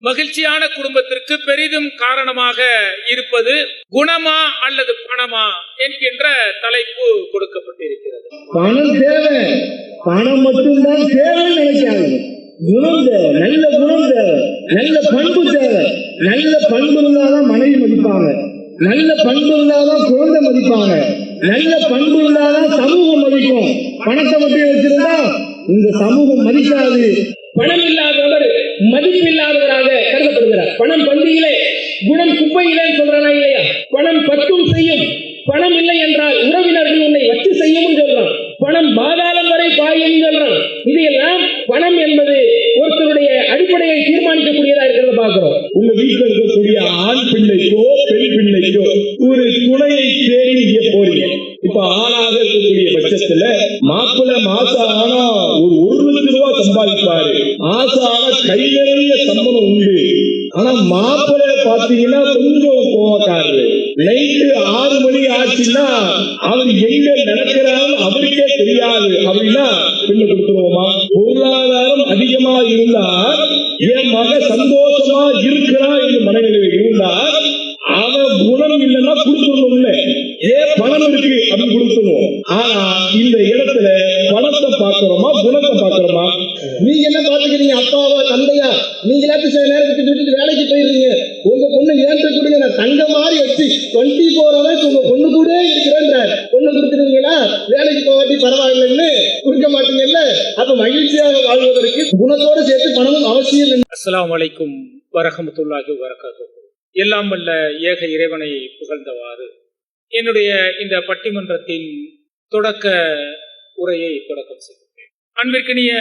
மகிழ்ச்சியான குடும்பத்திற்கு பெரிதும் காரணமாக இருப்பது குணமா அல்லது பணமா என்கின்ற தலைப்பு கொடுக்கப்பட்டிருக்கிறது. பணம் தேவை, பணம் மட்டும்தான் தேவைன்னு நினைக்காது. குணம் தேவை, நல்ல குணம் தேவை, நல்ல பண்பு தேவை. நல்ல பண்பு இருந்தாதான் மனைவி மதிப்பாங்க, நல்ல பண்பு இருந்தாதான் குழந்தை மதிப்பாங்க, நல்ல பண்பு இருந்தாதான் சமூகம் மதிக்கும். பணத்தை மட்டும் வச்சிருந்தா இந்த சமூகம் மதிக்காது. பணம் இல்லாதவர் மதிப்பில்லாதவராக கருதப்படுகிறார். பணம் பந்தியிலே குணம் குப்பையிலே சொல்றானா இல்லையா? பணம் பத்தும் செய்யும், பணம் இல்லை என்றால் உறவினர்கள் உன்னை வச்சு செய்யும் சொல்றான். பணம் பாதாளம் வரை பாயும் சொல்றான். இதையெல்லாம் பணம் என்பது ஒருத்தருடைய அடிப்படையை தீர்மானிக்கக்கூடியதா இருக்கிறத பார்க்கிறோம். உங்க வீட்டில் இருக்கக்கூடிய ஆண் பிள்ளைக்கோ பெண் பிள்ளைக்கோ ஒரு துணையை தேடி இங்க போறீங்க. இப்ப ஆணாக இருக்கக்கூடிய பட்சத்துல மாப்பிள்ளை மாசம் ஆனா ஒரு லட்சம் ரூபாய் சம்பாதிப்பாரு. ஆசை ஆனா கை நிறைய சம்பளம் உண்டு. ஆனா மாப்பிள்ளை பாத்தீங்கன்னா கொஞ்சம் கோவக்காரரு. நைட்டு 6 மணி ஆச்சுன்னா அவர் எங்க நடக்கிறாரு அவருக்கே தெரியாது. அப்படின்னா பெண்ணு கொடுத்துருவோமா? பொருளாதாரம் அதிகமா இருந்தா என் மக சந்தோஷமா இருக்கிறான் என்று மனநிலை இருந்தா அவன் குணம் இல்லைன்னா கொடுத்துடணும். இல்ல ஏன் பணம் இருக்கு அப்படின்னு கொடுத்துருவோம். ஆனா இந்த இடத்துல பணத்தை பாக்குறோமா குணத்தை பாக்குறோமா? நீங்க என்ன பாத்துக்கிறீங்க? அப்பாவா தந்தையா? நீங்களாச்சும் சில நேரத்துக்கு விட்டுட்டு வேலைக்கு போயிருந்தீங்க. உங்க பொண்ணு ஏன்ட்டு கொடுங்க, நான் தங்க மாதிரி வச்சு 24 hours உங்க பொண்ணு கூட இருக்கிறேன். பொண்ணு கொடுத்துருவீங்களா? வேலைக்கு போகாட்டி பரவாயில்லைன்னு கொடுக்க மாட்டீங்கல்ல? அப்ப மகிழ்ச்சியாக வாழ்வதற்கு குணத்தோடு சேர்த்து பணமும் அவசியம். அஸ்ஸலாமு அலைக்கும் வரஹ்மத்துல்லாஹி வபரகாத்துஹு. எல்லாம் வல்ல ஏக இறைவனை புகழ்ந்தவாறு என்னுடைய இந்த பட்டிமன்றத்தின் தொடக்க உரையை தொடக்கம் செய்கிறேன். அன்பிற்கினிய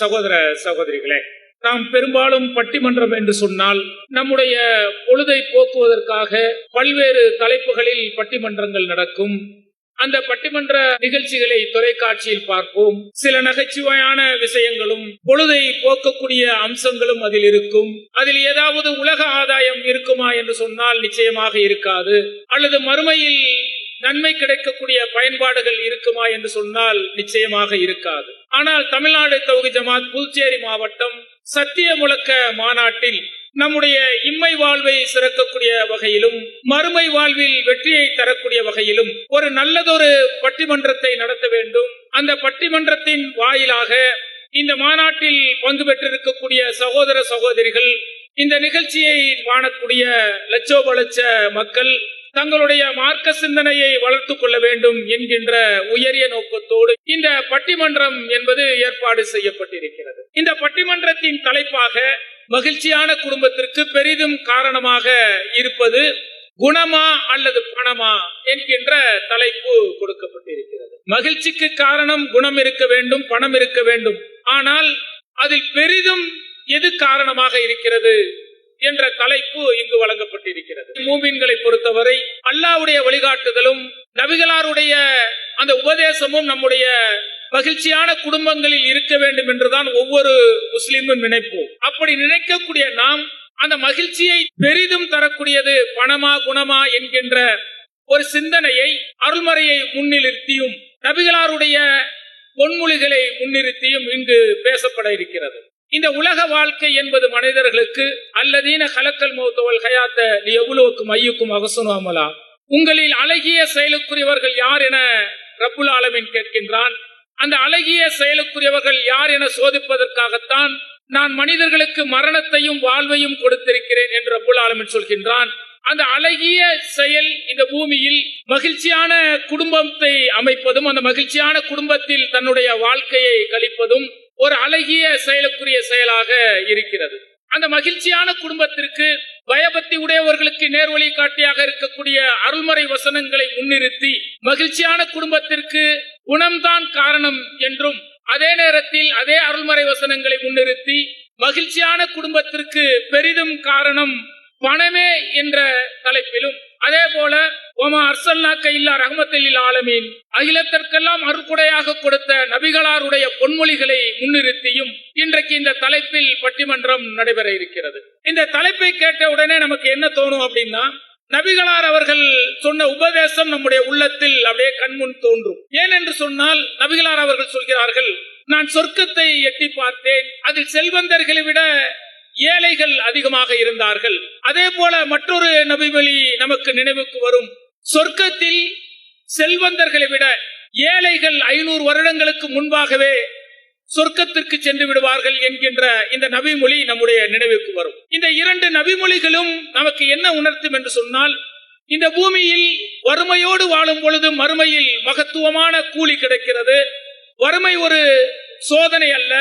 சகோதர சகோதரிகளே, நாம் பெரும்பாலும் பட்டிமன்றம் என்று சொன்னால் நம்முடைய பொழுதை போக்குவதற்காக பல்வேறு தலைப்புகளில் பட்டிமன்றங்கள் நடக்கும். அந்த பட்டிமன்ற நிகழ்ச்சிகளை தொலைக்காட்சியில் பார்ப்போம். சில நகைச்சுவையான விஷயங்களும் பொழுதை போக்கக்கூடிய அம்சங்களும் அதில் இருக்கும். அதில் ஏதாவது உலக ஆதாயம் இருக்குமா என்று சொன்னால் நிச்சயமாக இருக்காது. அல்லது மறுமையில் நன்மை கிடைக்கக்கூடிய பயன்பாடுகள் இருக்குமா என்று சொன்னால் நிச்சயமாக இருக்காது. ஆனால் தமிழ்நாடு தௌஹீத் ஜமாத் புதுச்சேரி மாவட்டம் சத்திய முழக்க மாநாட்டில் நம்முடைய இம்மை வாழ்வை சிறக்கக்கூடிய வகையிலும் மறுமை வாழ்வில் வெற்றியை தரக்கூடிய வகையிலும் ஒரு நல்லதொரு பட்டிமன்றத்தை நடத்த வேண்டும். அந்த பட்டிமன்றத்தின் வாயிலாக இந்த மாநாட்டில் பங்கு பெற்றிருக்கக்கூடிய சகோதர சகோதரிகள், இந்த நிகழ்ச்சியை காணக்கூடிய லட்சோப லட்ச மக்கள் தங்களுடைய மார்க்க சிந்தனையை வளர்த்துக் கொள்ள வேண்டும் என்கின்ற உயரிய நோக்கத்தோடு இந்த பட்டிமன்றம் என்பது ஏற்பாடு செய்யப்பட்டிருக்கிறது. இந்த பட்டிமன்றத்தின் தலைப்பாக மகிழ்ச்சியான குடும்பத்திற்கு பெரிதும் காரணமாக இருப்பது குணமா அல்லது பணமா என்கின்ற தலைப்பு கொடுக்கப்பட்டிருக்கிறது. மகிழ்ச்சிக்கு காரணம் குணம் இருக்க வேண்டும், பணம் இருக்க வேண்டும். ஆனால் அதில் பெரிதும் எது காரணமாக இருக்கிறது என்ற தலைப்பு இங்கு வழங்கப்பட்டிருக்கிறது. மூமின்களை பொறுத்தவரை அல்லாஹ்வுடைய வழிகாட்டுதலும் நபிகளாருடைய அந்த உபதேசமும் நம்முடைய மகிழ்ச்சியான குடும்பங்களில் இருக்க வேண்டும் என்றுதான் ஒவ்வொரு முஸ்லிமும் நினைப்போம். அப்படி நினைக்கக்கூடிய நாம் அந்த மகிழ்ச்சியை பெரிதும் தரக்கூடியது பணமா குணமா என்கின்ற ஒரு சிந்தனையை அருள்மறையை முன்னிறுத்தியும் நபிகளாருடைய பொன்மொழிகளை முன்னிறுத்தியும் இங்கு பேசப்பட இருக்கிறது. இந்த உலக வாழ்க்கை என்பது மனிதர்களுக்கு அல்லதீன கலக்கல் மௌத்தவல் ஹயாத்த லியபுலுவக்கும் ஐயுக்கும் அஹ்ஸனு அமலா, உங்களில் அழகிய செயலுக்குரியவர்கள் யார் என ரப்புல் ஆலமீன் கேட்கின்றான். அந்த அழகிய செயலுக்குரியவர்கள் யார் என சோதிப்பதற்காகத்தான் நான் மனிதர்களுக்கு மரணத்தையும் வாழ்வையும் கொடுத்திருக்கிறேன் என்று ரப்புல் ஆலமீன் சொல்கின்றான். அந்த அழகிய செயல் இந்த பூமியில் மகிழ்ச்சியான குடும்பத்தை அமைப்பதும் அந்த மகிழ்ச்சியான குடும்பத்தில் தன்னுடைய வாழ்க்கையை கழிப்பதும் ஒரு அழகிய செயலுக்குரிய செயலாக இருக்கிறது. அந்த மகிழ்ச்சியான குடும்பத்திற்கு பயபக்தி உடையவர்களுக்கு நேர்வழி காட்டியாக இருக்கக்கூடிய அருள்மறை வசனங்களை முன்னிறுத்தி மகிழ்ச்சியான குடும்பத்திற்கு குணம்தான் காரணம் என்றும், அதே நேரத்தில் அதே அருள்மறை வசனங்களை முன்னிறுத்தி மகிழ்ச்சியான குடும்பத்திற்கு பெரிதும் காரணம் பணமே என்ற தலைப்பிலும், அதே போல ஒமா அர்சல்னாக்க இல்லா ரஹ்மத்துல் லில் ஆலமீன், அகிலத்திற்கெல்லாம் அருட்கொடையாக கொடுத்த நபிகளாருடைய பொன்மொழிகளை முன்னிறுத்தியும் இன்றைக்கு இந்த தலைப்பில் பட்டிமன்றம் நடைபெற இருக்கிறது. இந்த தலைப்பை கேட்ட உடனே நமக்கு என்ன தோணும் அப்படின்னா, நபிகளார் அவர்கள் சொன்ன உபதேசம் நம்முடைய உள்ளத்தில் அப்படியே கண்முன் தோன்றும். ஏனென்று சொன்னால் நபிகளார் அவர்கள் சொல்கிறார்கள், நான் சொர்க்கத்தை எட்டி பார்த்தேன், அதில் செல்வந்தர்களை விட ஏழைகள் அதிகமாக இருந்தார்கள். அதே போல மற்றொரு நபிமொழி நமக்கு நினைவுக்கு வரும். சொர்க்கத்தில் செல்வந்தர்களை விட ஏழைகள் 500 வருடங்களுக்கு முன்பாகவே சொர்க்கத்திற்கு சென்று விடுவார்கள் என்கின்ற இந்த நபிமொழி நம்முடைய நினைவுக்கு வரும். இந்த 2 நபிமொழிகளும் நமக்கு என்ன உணர்த்தும் என்று சொன்னால், இந்த பூமியில் வறுமையோடு வாழும் பொழுது மறுமையில் மகத்துவமான கூலி கிடைக்கிறது. வறுமை ஒரு சோதனை அல்ல.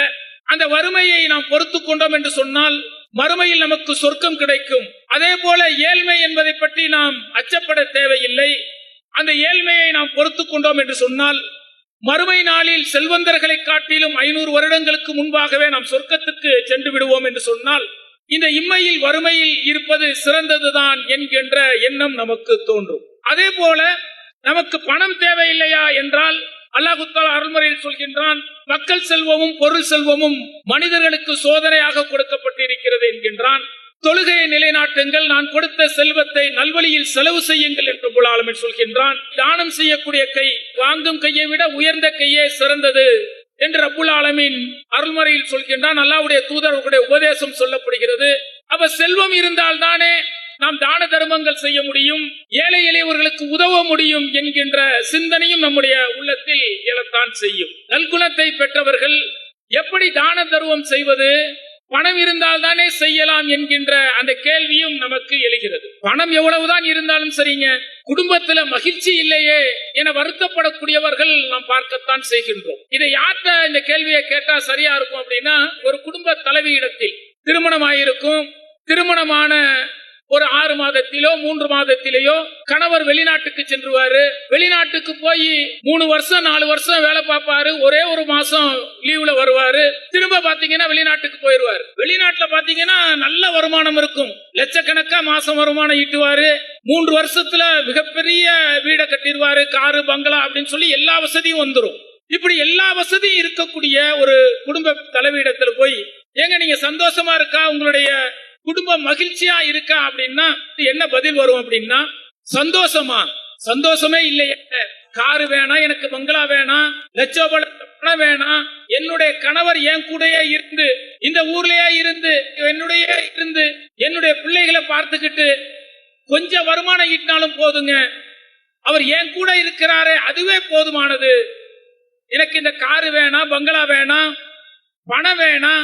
அந்த வறுமையை நாம் பொறுத்து கொண்டோம் என்று சொன்னால் மறுமையில் நமக்கு சொர்க்கம் கிடைக்கும். அதே போல ஏழ்மை என்பதை பற்றி நாம் அச்சப்பட தேவையில்லை. அந்த ஏழ்மையை நாம் பொறுத்து கொண்டோம் என்று சொன்னால் மறுமை நாளில் செல்வந்தர்களை காட்டிலும் 500 வருடங்களுக்கு முன்பாகவே நாம் சொர்க்கத்துக்கு சென்று விடுவோம் என்று சொன்னால் இந்த இம்மையில் வறுமையில் இருப்பது சிறந்ததுதான் என்கின்ற எண்ணம் நமக்கு தோன்றும். அதே போல நமக்கு பணம் தேவையில்லையா என்றால் அல்லாஹ் தஆலா அருள்முறையில் சொல்கின்றான், மக்கள் செல்வமும் பொருள் செல்வமும் மனிதர்களுக்கு சோதனையாக கொடுக்கப்பட்டிருக்கிறது என்கின்றான். தொழுகையை நிலைநாட்டுங்கள், நான் கொடுத்த செல்வத்தை நல்வழியில் செலவு செய்யுங்கள் என்று ரப்புல் ஆலமீன் சொல்கின்றான். தானம் செய்யக்கூடிய கை வாங்கும் கையை விட உயர்ந்த கையே சிறந்தது என்று ரப்புல் ஆலமீன் அருள்முறையில் சொல்கின்றான். அல்லாஹ்வுடைய தூதருடைய உபதேசம் சொல்லப்படுகிறது. அப்ப செல்வம் இருந்தால் தானே நாம் தான தர்மங்கள் செய்ய முடியும், ஏழை எளியவர்களுக்கு உதவ முடியும் என்கின்ற சிந்தனையும் நம்முடைய உள்ளத்தில் எழத்தான் செய்யும். நல்குணத்தை பெற்றவர்கள் எப்படி தான தர்மம் செய்வது, பணம் இருந்தால் தானே செய்யலாம் என்கின்ற அந்த கேள்வியும் நமக்கு எழுகிறது. பணம் எவ்வளவுதான் இருந்தாலும் சரிங்க, குடும்பத்துல மகிழ்ச்சி இல்லையே என வருத்தப்படக்கூடியவர்கள் நாம் பார்க்கத்தான் செய்கின்றோம். இதை யார்கிட்ட இந்த கேள்வியை கேட்டா சரியா இருக்கும் அப்படின்னா, ஒரு குடும்ப தலைவியிடத்தில் திருமணமாயிருக்கும். திருமணமான ஒரு 6 மாதத்திலோ 3 மாதத்திலேயோ கணவர் வெளிநாட்டுக்கு சென்றுவாரு. வெளிநாட்டுக்கு போய் 3 வருஷம் 4 வருஷம் வேலை பார்ப்பாரு. ஒரே ஒரு மாசம் லீவ்ல வருவாரு. திரும்ப பாத்தீங்கன்னா வெளிநாட்டுக்கு போயிருவாரு. வெளிநாட்டுல பாத்தீங்கன்னா நல்ல வருமானம் இருக்கும், லட்சக்கணக்கா மாசம் வருமானம் ஈட்டுவாரு. 3 வருஷத்துல மிகப்பெரிய வீடை கட்டிடுவாரு, காரு பங்களா அப்படின்னு சொல்லி எல்லா வசதியும் வந்துடும். இப்படி எல்லா வசதியும் இருக்கக்கூடிய ஒரு குடும்ப தலைவியிடத்துல போய், ஏங்க நீங்க சந்தோஷமா இருக்கா, உங்களுடைய குடும்பம் மகிழ்ச்சியா இருக்கா அப்படின்னா என்ன பதில் வரும் அப்படின்னா, சந்தோஷமா, சந்தோஷமே இல்லையே, காரு வேணாம், எனக்கு பங்களா வேணாம், லட்சோபல பணம் வேணாம், என்னுடைய கணவர் என் கூடயே இருந்து இந்த ஊர்லயே இருந்து என்னுடைய பிள்ளைகளை பார்த்துக்கிட்டு கொஞ்சம் வருமானம் ஈட்டினாலும் போதுங்க, அவர் என் கூட இருக்கிறாரே அதுவே போதுமானது, எனக்கு இந்த காரு வேணாம், பங்களா வேணாம், பணம் வேணாம்,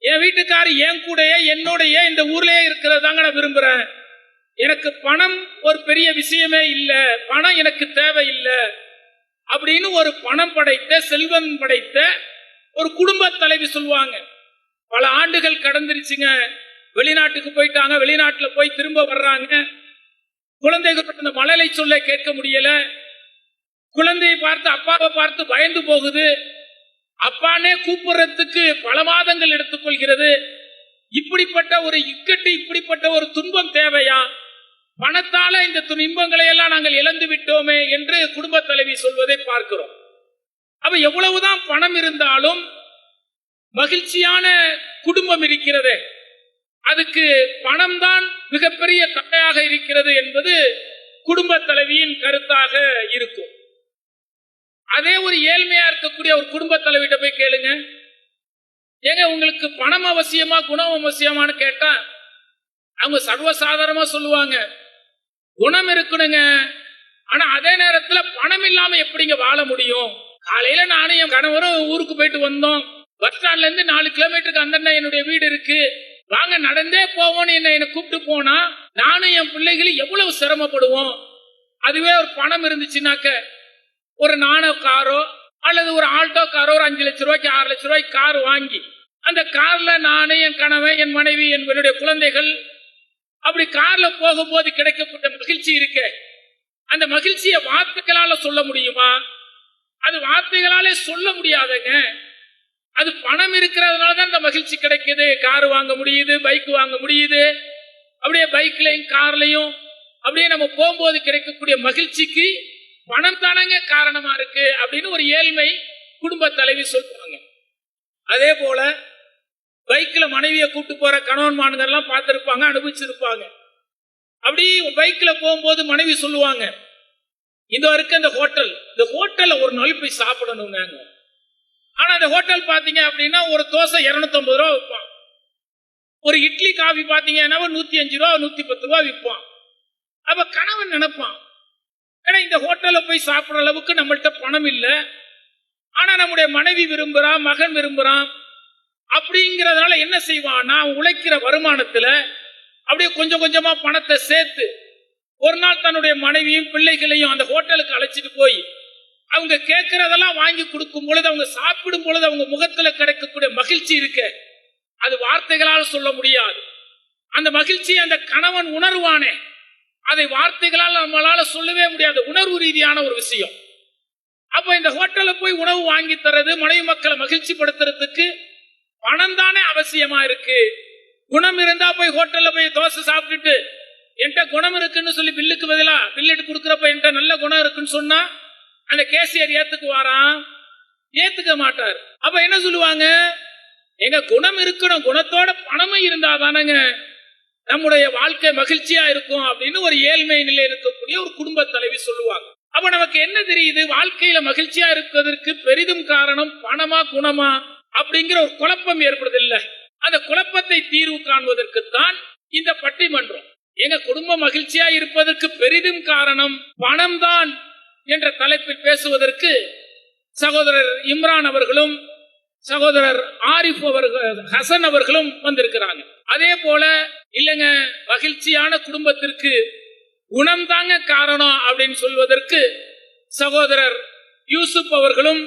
என் வீட்டுக்காரு என் கூடயே என்னோடைய இந்த ஊர்லயே இருக்கிறதாங்க நான் விரும்புறேன், எனக்கு பணம் ஒரு பெரிய விஷயமே இல்லை, பணம் எனக்கு தேவையில்லை அப்படின்னு ஒரு பணம் படைத்த செல்வம் படைத்த ஒரு குடும்ப தலைவி சொல்லுவாங்க. பல ஆண்டுகள் கடந்துருச்சுங்க, வெளிநாட்டுக்கு போயிட்டாங்க, வெளிநாட்டுல போய் திரும்ப வர்றாங்க. குழந்தைகள் இந்த மழலை சொல்ல கேட்க முடியல, குழந்தையை பார்த்து அப்பாவை பார்த்து பயந்து போகுது, அப்பானே கூப்பிடுறதுக்கு பல மாதங்கள் எடுத்துக்கொள்கிறது. இப்படிப்பட்ட ஒரு இக்கட்டு, இப்படிப்பட்ட ஒரு துன்பம் தேவையா, பணத்தால இந்த துன்பங்களை எல்லாம் நாங்கள் இழந்து விட்டோமே என்று குடும்ப தலைவி சொல்வதை பார்க்கிறோம். அப்ப எவ்வளவுதான் பணம் இருந்தாலும் மகிழ்ச்சியான குடும்பம் இருக்கிறது, அதுக்கு பணம் தான் மிகப்பெரிய தடையாக இருக்கிறது என்பது குடும்ப தலைவியின் கருத்தாக இருக்கும். அதே ஒரு ஏழ்மையா இருக்கக்கூடிய ஒரு குடும்ப தலைவிட்ட போய் கேளுங்க, ஏங்க உங்களுக்கு பணம் அவசியமா குணம் அவசியமானு கேட்டா அவங்க சர்வசாதாரணமா சொல்லுவாங்க, குணம் இருக்கணுங்க, ஆனா அதே நேரத்துல பணம் இல்லாம எப்படிங்க வாழ முடியும். காலையில நானும் என் கணவரும் ஊருக்கு போயிட்டு வந்தோம், பஸ் ஸ்டாண்ட்ல இருந்து 4 கிலோமீட்டருக்கு அந்த என்னுடைய வீடு இருக்கு, வாங்க நடந்தே போவோம்னு என்ன கூப்பிட்டு போனா நானும் என் பிள்ளைகளும் எவ்வளவு சிரமப்படுவோம். அதுவே ஒரு பணம் இருந்துச்சுன்னாக்க ஒரு நானோ காரோ அல்லது ஒரு ஆல்டோ காரோ ஒரு 5 லட்சம் ரூபாய்க்கு 6 லட்சம் ரூபாய்க்கு கார் வாங்கி அந்த கார்ல நானே, என் கணவன், என் மனைவி, என்னுடைய குழந்தைகள் அப்படி கார்ல போகும்போது கிடைக்கப்பட்ட மகிழ்ச்சி இருக்கு, அந்த மகிழ்ச்சியை வார்த்தைகளால சொல்ல முடியுமா? அது வார்த்தைகளாலே சொல்ல முடியாதுங்க. அது பணம் இருக்கிறதுனாலதான் அந்த மகிழ்ச்சி கிடைக்குது. கார் வாங்க முடியுது, பைக் வாங்க முடியுது, அப்படியே பைக்லையும் கார்லையும் அப்படியே நம்ம போகும்போது கிடைக்கக்கூடிய மகிழ்ச்சிக்கு பணம் தானங்க காரணமா இருக்கு அப்படின்னு ஒரு ஏழ்மை குடும்ப தலைவி சொல்லுவாங்க. அதே போல பைக்ல மனைவியை கூட்டு போற கணவன்மான்கள்லாம் பார்த்திருப்பாங்க, அனுபவிச்சிருப்பாங்க. அப்படி பைக்ல போகும்போது மனைவி சொல்லுவாங்க, இந்த இருக்க இந்த ஹோட்டல்ல ஒரு நாள் போய் சாப்பிடணுங்க. ஆனா அந்த ஹோட்டல் பாத்தீங்க அப்படின்னா ஒரு தோசை 250 ரூபா வைப்பான். ஒரு இட்லி காபி பாத்தீங்கன்னா 105 ரூபா 110 ரூபா விற்பான். அப்ப கணவன் நினைப்பான், ஏன்னா இந்த ஹோட்டல்ல போய் சாப்பிடுற அளவுக்கு நம்மள்ட்ட பணம் இல்லை, ஆனா நம்முடைய மனைவி விரும்புறான், மகன் விரும்புறான். அப்படிங்கிறதுனால என்ன செய்வான்னா, உழைக்கிற வருமானத்துல அப்படியே கொஞ்சம் கொஞ்சமா பணத்தை சேர்த்து ஒரு நாள் தன்னுடைய மனைவியும் பிள்ளைகளையும் அந்த ஹோட்டலுக்கு அழைச்சிட்டு போய் அவங்க கேட்கறதெல்லாம் வாங்கி கொடுக்கும் பொழுது, அவங்க சாப்பிடும் பொழுது அவங்க முகத்துல கிடைக்கக்கூடிய மகிழ்ச்சி இருக்க, அது வார்த்தைகளால் சொல்ல முடியாது. அந்த மகிழ்ச்சி அந்த கணவன் உணர்வானே, அதை வார்த்தைகளால் நம்மளால சொல்லவே முடியாது. உணர்வு ரீதியான ஒரு விஷயம். அப்ப இந்த ஹோட்டல்ல போய் உணவு வாங்கி தர்றது, மனைவி மக்களை மகிழ்ச்சி படுத்துறதுக்கு பணம் தானே அவசியமா இருக்கு. குணம் இருந்தா போய் ஹோட்டல்ல போய் தோசை சாப்பிட்டுட்டு என்கிட்ட குணம் இருக்குன்னு சொல்லி பில்லுக்கு பதிலா பில்லிட்டு கொடுக்குறப்ப என்கிட்ட நல்ல குணம் இருக்குன்னு சொன்னா அந்த கேசியர் ஏத்துக்குவாராம்? ஏத்துக்க மாட்டார். அப்ப என்ன சொல்லுவாங்க, எங்க குணம் இருக்கணும், குணத்தோட பணமும் இருந்தா தானங்க நம்முடைய வாழ்க்கை மகிழ்ச்சியா இருக்கும் அப்படின்னு ஒரு ஏழ்மை நிலை இருக்கக்கூடிய ஒரு குடும்ப தலைவி சொல்லுவாங்க. அப்ப நமக்கு என்ன தெரியுது, வாழ்க்கையில மகிழ்ச்சியா இருப்பதற்கு பெரிதும் காரணம் பணமா குணமா அப்படிங்கிற ஒரு குழப்பம் ஏற்படுதில்லை. அந்த குழப்பத்தை தீர்வு காண்பதற்குத்தான் இந்த பட்டிமன்றம். எங்க குடும்பம் மகிழ்ச்சியா இருப்பதற்கு பெரிதும் காரணம் பணம் தான் என்ற தலைப்பில் பேசுவதற்கு சகோதரர் இம்ரான் அவர்களும் சகோதரர் ஆரிஃப் அவர்கள் ஹசன் அவர்களும் வந்திருக்கிறாங்க. அதே போல இல்லைங்க, மகிழ்ச்சியான குடும்பத்திற்கு குணம் தாங்க காரணம் அப்படின்னு சொல்வதற்கு சகோதரர் யூசுப் அவர்களும்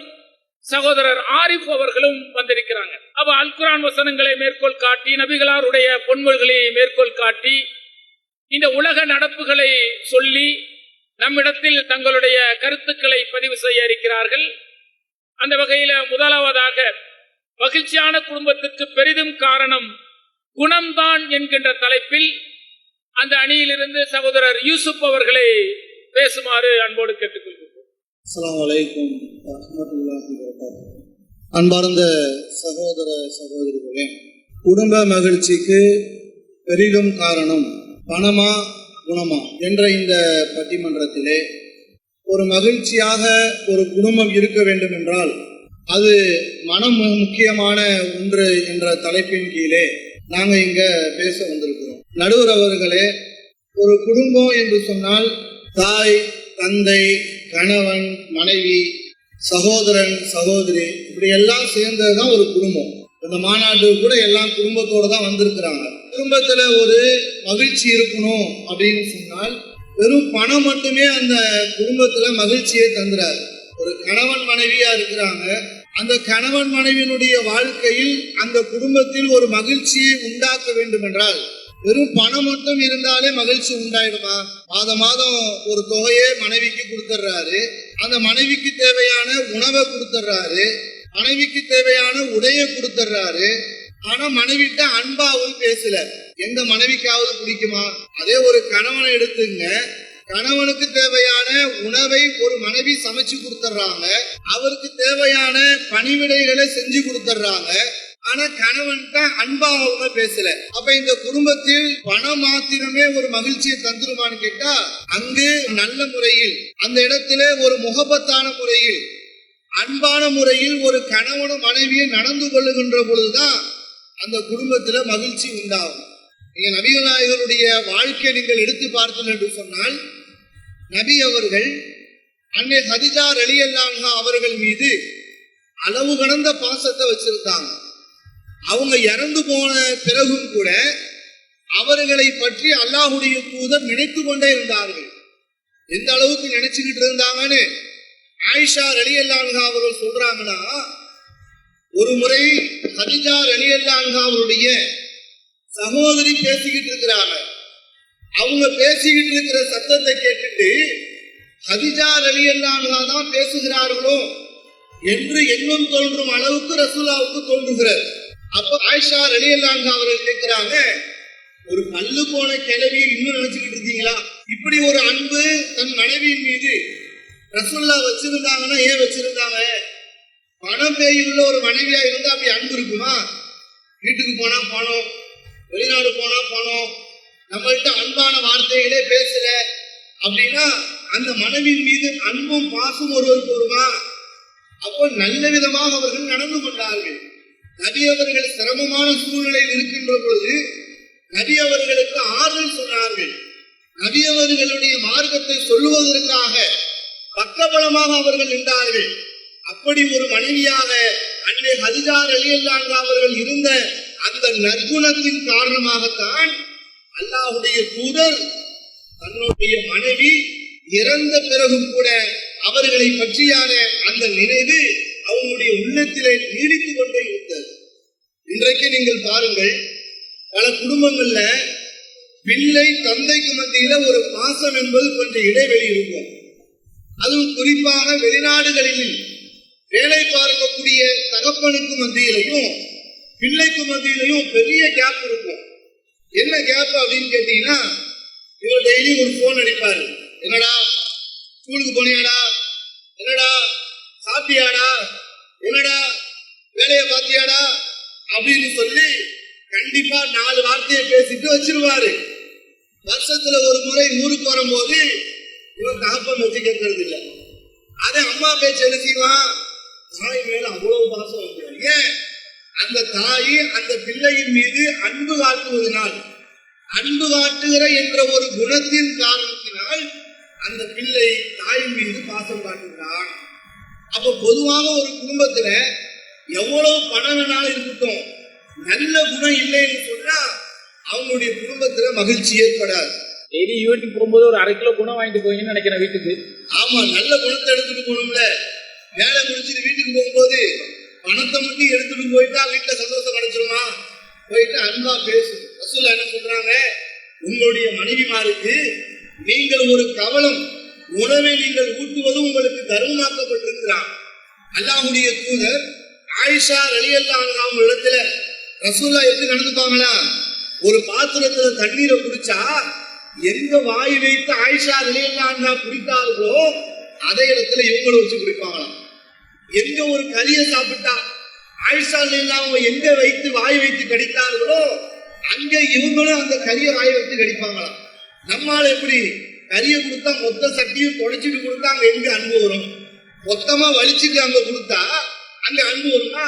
சகோதரர் ஆரிஃப் அவர்களும் வந்திருக்கிறாங்க. அப்ப அல் குர்ஆன் வசனங்களை மேற்கோள் காட்டி, நபிகளாருடைய பொன்மொழிகளை மேற்கோள் காட்டி, இந்த உலக நடப்புகளை சொல்லி நம்மிடத்தில் தங்களுடைய கருத்துக்களை பதிவு செய்ய இருக்கிறார்கள். அந்த வகையில முதலாவதாக மகிழ்ச்சியான குடும்பத்திற்கு பெரிதும் காரணம் குணம்தான் என்கின்ற தலைப்பில் அந்த அணியிலிருந்து சகோதரர் யூசுப் அவர்களை பேசுமாறு அன்போடு கேட்டுக்கொள்கிறோம். அஸ்ஸலாமு அலைக்கும் வரஹ்மத்துல்லாஹி வபரகாத்துஹு. அன்பார்ந்த சகோதர சகோதரிகளே, குடும்ப மகிழ்ச்சிக்கு பெரிதும் காரணம் பணமா குணமா என்ற இந்த பட்டிமன்றத்திலே ஒரு மகிழ்ச்சியாக ஒரு குடும்பம் இருக்க வேண்டும் என்றால் அது மனம் முக்கியமான ஒன்று என்ற தலைப்பின் கீழே நாங்கள் இங்க பேச வந்திருக்கிறோம். நடுவர் அவர்களே, ஒரு குடும்பம் என்று சொன்னால் தாய், தந்தை, கணவன், மனைவி, சகோதரன், சகோதரி, இப்படி எல்லாம் சேர்ந்ததுதான் ஒரு குடும்பம். இந்த மாநாட்டுக்கு கூட எல்லாம் குடும்பத்தோட தான் வந்திருக்கிறாங்க. குடும்பத்துல ஒரு மகிழ்ச்சி இருக்கணும் அப்படின்னு சொன்னால் வெறும் பணம் மட்டுமே அந்த குடும்பத்துல மகிழ்ச்சியை தந்துறாரு. ஒரு கணவன் மனைவியா இருக்கிறாங்க, அந்த கணவன் மனைவியினுடைய வாழ்க்கையில் அந்த குடும்பத்தில் ஒரு மகிழ்ச்சியை உண்டாக்க வேண்டும் என்றால் வெறும் பணம் மட்டும் இருந்தாலே மகிழ்ச்சி உண்டாயிடுமா? மாதம் ஒரு தொகையை மனைவிக்கு கொடுத்துட்றாரு, அந்த மனைவிக்கு தேவையான உணவை கொடுத்துட்றாரு, மனைவிக்கு தேவையான உடையை கொடுத்துட்றாரு. ஆனா மனைவிட்ட அன்பாவும் பேசல. எந்த மனைவிக்காவது பிடிக்குமா? அதே ஒரு கணவனை எடுத்துங்க, கணவனுக்கு தேவையான உணவை ஒரு மனைவி சமைச்சு கொடுத்துட்றாங்க, அவருக்கு தேவையான பணிவிடைகளை செஞ்சு கொடுத்துட்றாங்க. ஆனா கணவன் தான் அன்பாக பேசல. அப்ப இந்த குடும்பத்தில் பணம் மாத்திரமே ஒரு மகிழ்ச்சியை தந்துருமான்னு கேட்டா, அங்கு நல்ல முறையில் அந்த இடத்துல ஒரு முகப்பத்தான முறையில் அன்பான முறையில் ஒரு கணவனும் மனைவியும் நடந்து கொள்ளுகின்ற பொழுதுதான் அந்த குடும்பத்துல மகிழ்ச்சி உண்டாகும். நீங்க நபிகள் நாயகருடைய வாழ்க்கையை நீங்கள் எடுத்து பார்த்தீர்கள் என்று சொன்னால், நபி அவர்கள் அன்னை ஹதிஜா ரலியல்லாஹு அன்ஹா அவர்கள் மீது அளவு கடந்த பாசத்தை வச்சிருந்தாங்க. அவங்க இறந்து போன பிறகும் கூட அவர்களை பற்றி அல்லாஹ்வுடைய தூதர் நினைத்து கொண்டே இருந்தார்கள். எந்த அளவுக்கு நினைச்சுக்கிட்டு இருந்தாங்கன்னு ஆயிஷா ரலியல்லாஹு அன்ஹா அவர்கள் சொல்றாங்கன்னா, ஒரு முறை ஹதிஜா ரலியல்லாஹு அன்ஹா அவருடைய சகோதரி பேசிக்கிட்டு இருக்கிறாங்க. அவங்க பேசிக்கிட்டு இருக்கிற சத்தத்தை கேட்டுட்டு ஹதிஜா ரலியல்லாஹு அன்ஹா தான் பேசுகிறார்களோ என்று எண்ணம் தோன்றும் அளவுக்கு ரசூலுல்லாஹ்வுக்கு தோன்றுகிறது. அப்ப ஆயிஷா ரலியல்லாஹு அன்ஹா அவர்கள் கேட்கிறாங்க, ஒரு கல்லு போன கிழவி இன்னும் நினைச்சுக்கிட்டு இருக்கீங்களா? இப்படி ஒரு அன்பு தன் மனைவியின் மீது ரசூலுல்லாஹ் வச்சிருந்தாங்கன்னா ஏன் வச்சிருந்தாங்க? பணம் பேயுள்ள ஒரு மனைவியா இருந்தா அப்படி அன்பு இருக்குமா? வீட்டுக்கு போனா பணம், வெளிநாடு போனா பணம், நம்மள்கிட்ட அன்பான வார்த்தைகளே பேசல அப்படின்னா அந்த மனைவியின் மீது அன்பும் பாசம் ஒருவருக்கு வருமா? அப்போ நல்ல விதமாக அவர்கள் நடந்து கொண்டார்கள். நபி அவர்கள் சிரமமான சூழ்நிலையில் இருக்கின்ற பொழுது நபி அவர்களுக்கு ஆறுதல் சொன்னார்கள். நபி அவர்களுடைய மார்க்கத்தை சொல்லுவதற்காக பக்கபலமாக அவர்கள் நின்றார்கள். அப்படி ஒரு மனைவியாக அன்னை ஹதிஜா ரலியல்லாஹு அன்ஹா அவர்கள் இருந்த அந்த நற்குணத்தின் காரணமாகத்தான் அல்லாஹ்வுடைய தூதர் தன்னுடைய மனைவி இறந்த பிறகும் கூட அவர்களை பற்றியான அந்த நினைவு அவங்களுடைய உள்ளத்திலே நீடித்துக் கொண்டே இருந்தது. இன்றைக்கு நீங்கள் பாருங்கள், பல குடும்பங்கள்ல பிள்ளை தந்தைக்கு மத்தியில ஒரு பாசம் என்பது கொஞ்சம் இடைவெளி இருக்கும். அதுவும் குறிப்பாக வெளிநாடுகளில் வேலை பார்க்கக்கூடிய தகப்பனுக்கு மத்தியிலையும் பிள்ளைக்கு மத்தியிலையும் பெரிய கேப் இருக்கும். என்ன கேப் அப்படின்னு கேட்டீங்கன்னா, இவர் டெய்லி ஒரு போன் அடிப்பாரு. என்னடா ஸ்கூலுக்கு போனியாடா, என்னடா சாப்பிட்டியாடா, என்னடா வேலையை பார்த்தியாடா அப்படின்னு சொல்லி கண்டிப்பா 4 வார்த்தையை பேசிட்டு வச்சிருவாரு. வருஷத்துல ஒரு முறை ஊருக்கு வரும்போது இவன் தகப்பன் வச்சு கேட்கறது இல்லை. அதே அம்மா பேச்சு என்ன செய்வான், தாய் மேல அவ்வளவு பாசம் வந்துடும். ஏன்? அந்த தாய் அந்த பிள்ளையின் மீது அன்பு காட்டுவதனால், அன்பு காட்டுகிற என்ற ஒரு குணத்தின் காரணத்தினால் அந்த பிள்ளை தாயின் மீது பாசம் காட்டுகிறான். அப்ப பொதுவாக ஒரு குடும்பத்துல எவ்வளவு பணம் வேணாலும் இருக்கட்டும், நல்ல குணம் இல்லைன்னு சொன்னா அவங்களுடைய குடும்பத்துல மகிழ்ச்சி ஏற்படாது. டெய்லி வீட்டுக்கு போகும்போது ஒரு 1/2 கிலோ குணம் வாங்கிட்டு போவீங்கன்னு நினைக்கிறேன் வீட்டுக்கு. ஆமா, நல்ல குணத்தை எடுத்துட்டு போகணும்ல. வேலை முடிச்சுட்டு வீட்டுக்கு போகும்போது பணத்தை மட்டும் எடுத்துட்டு போயிட்டா வீட்டுல சந்தோஷம் கிடைச்சிருமா? போயிட்டு அன்பா பேசு. ரசூல் என்ன சொல்றாங்க, உங்களுடைய மனைவிமாருக்கு நீங்கள் ஒரு கவலம் உணவை நீங்கள் ஊட்டுவது உங்களுக்கு தர்மமாக்கப்பட்டிருக்கிறான். அல்லாஹ்வுடைய தூதர் ஆயிஷா ரலியல்லாஹு அன்ஹா இடத்துல ரசூல்லா எப்படி நடந்துப்பாங்களா, ஒரு பாத்திரத்துல தண்ணீரை குடிச்சா எங்க வாய் வைத்து ஆயிஷா ரலியல்லாஹு அன்ஹா குடித்தார்களோ அதே இடத்துல இவங்களும் வச்சு குடிப்பாங்களாம். எங்க ஒரு கறியை சாப்பிட்டா ஆயிஷா ரலியல்லாஹு அன்ஹா எங்க வைத்து வாய் வைத்து கடித்தார்களோ அங்க இவங்களும் அந்த கறியை வாய் வைத்து கடிப்பாங்களாம். நம்மால் எப்படி கறியை கொடுத்தா மொத்த சட்டியும் தொடச்சிட்டு கொடுத்தா அங்க எங்க அன்பு வரும்? மொத்தமா வலிச்சுட்டு அங்க கொடுத்தா அங்க அன்பு வருமா?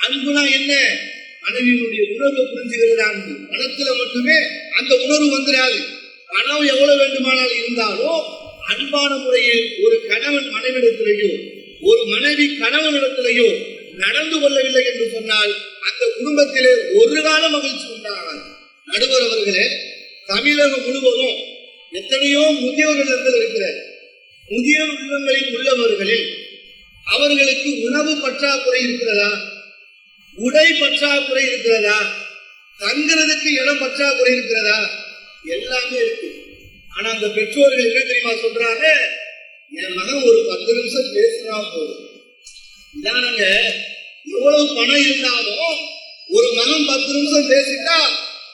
அன்புனா என்ன? மனைவியினுடைய உணர்வை புரிஞ்சுகிறதா அன்பு. பணத்துல மட்டுமே அந்த உணர்வு வந்துடாது. பணம் எவ்வளவு வேண்டுமானால் இருந்தாலும் அன்பான முறையில் ஒரு கணவன் மனைவிடத்திலேயோ ஒரு மனைவி கணவனிடத்திலேயோ நடந்து கொள்ளவில்லை என்று சொன்னால் அந்த குடும்பத்திலே ஒரு கால மகிழ்ச்சி உண்டாகாது. நடுவர் அவர்களே, தமிழகம் முழுவதும் எத்தனையோ முதியோர்கள் இருக்கிறார். முதியோர் இல்லங்களில் உள்ளவர்களில் அவர்களுக்கு உணவு பற்றாக்குறை இருக்கிறதா, உடை பற்றாக்குறை இருக்கிறதா, தங்குறதுக்கு இடம் பற்றாக்குறை இருக்கிறதா? எல்லாமே இருக்கு. ஆனா அந்த பெற்றோர்கள் என்ன தெரியுமா சொல்றாங்க, என் மகன் ஒரு 10 நிமிஷம் பேசினா போதும். இதானங்க, எவ்வளவு பணம் இருந்தாலும் ஒரு மகன் 10 நிமிஷம் பேசிட்டா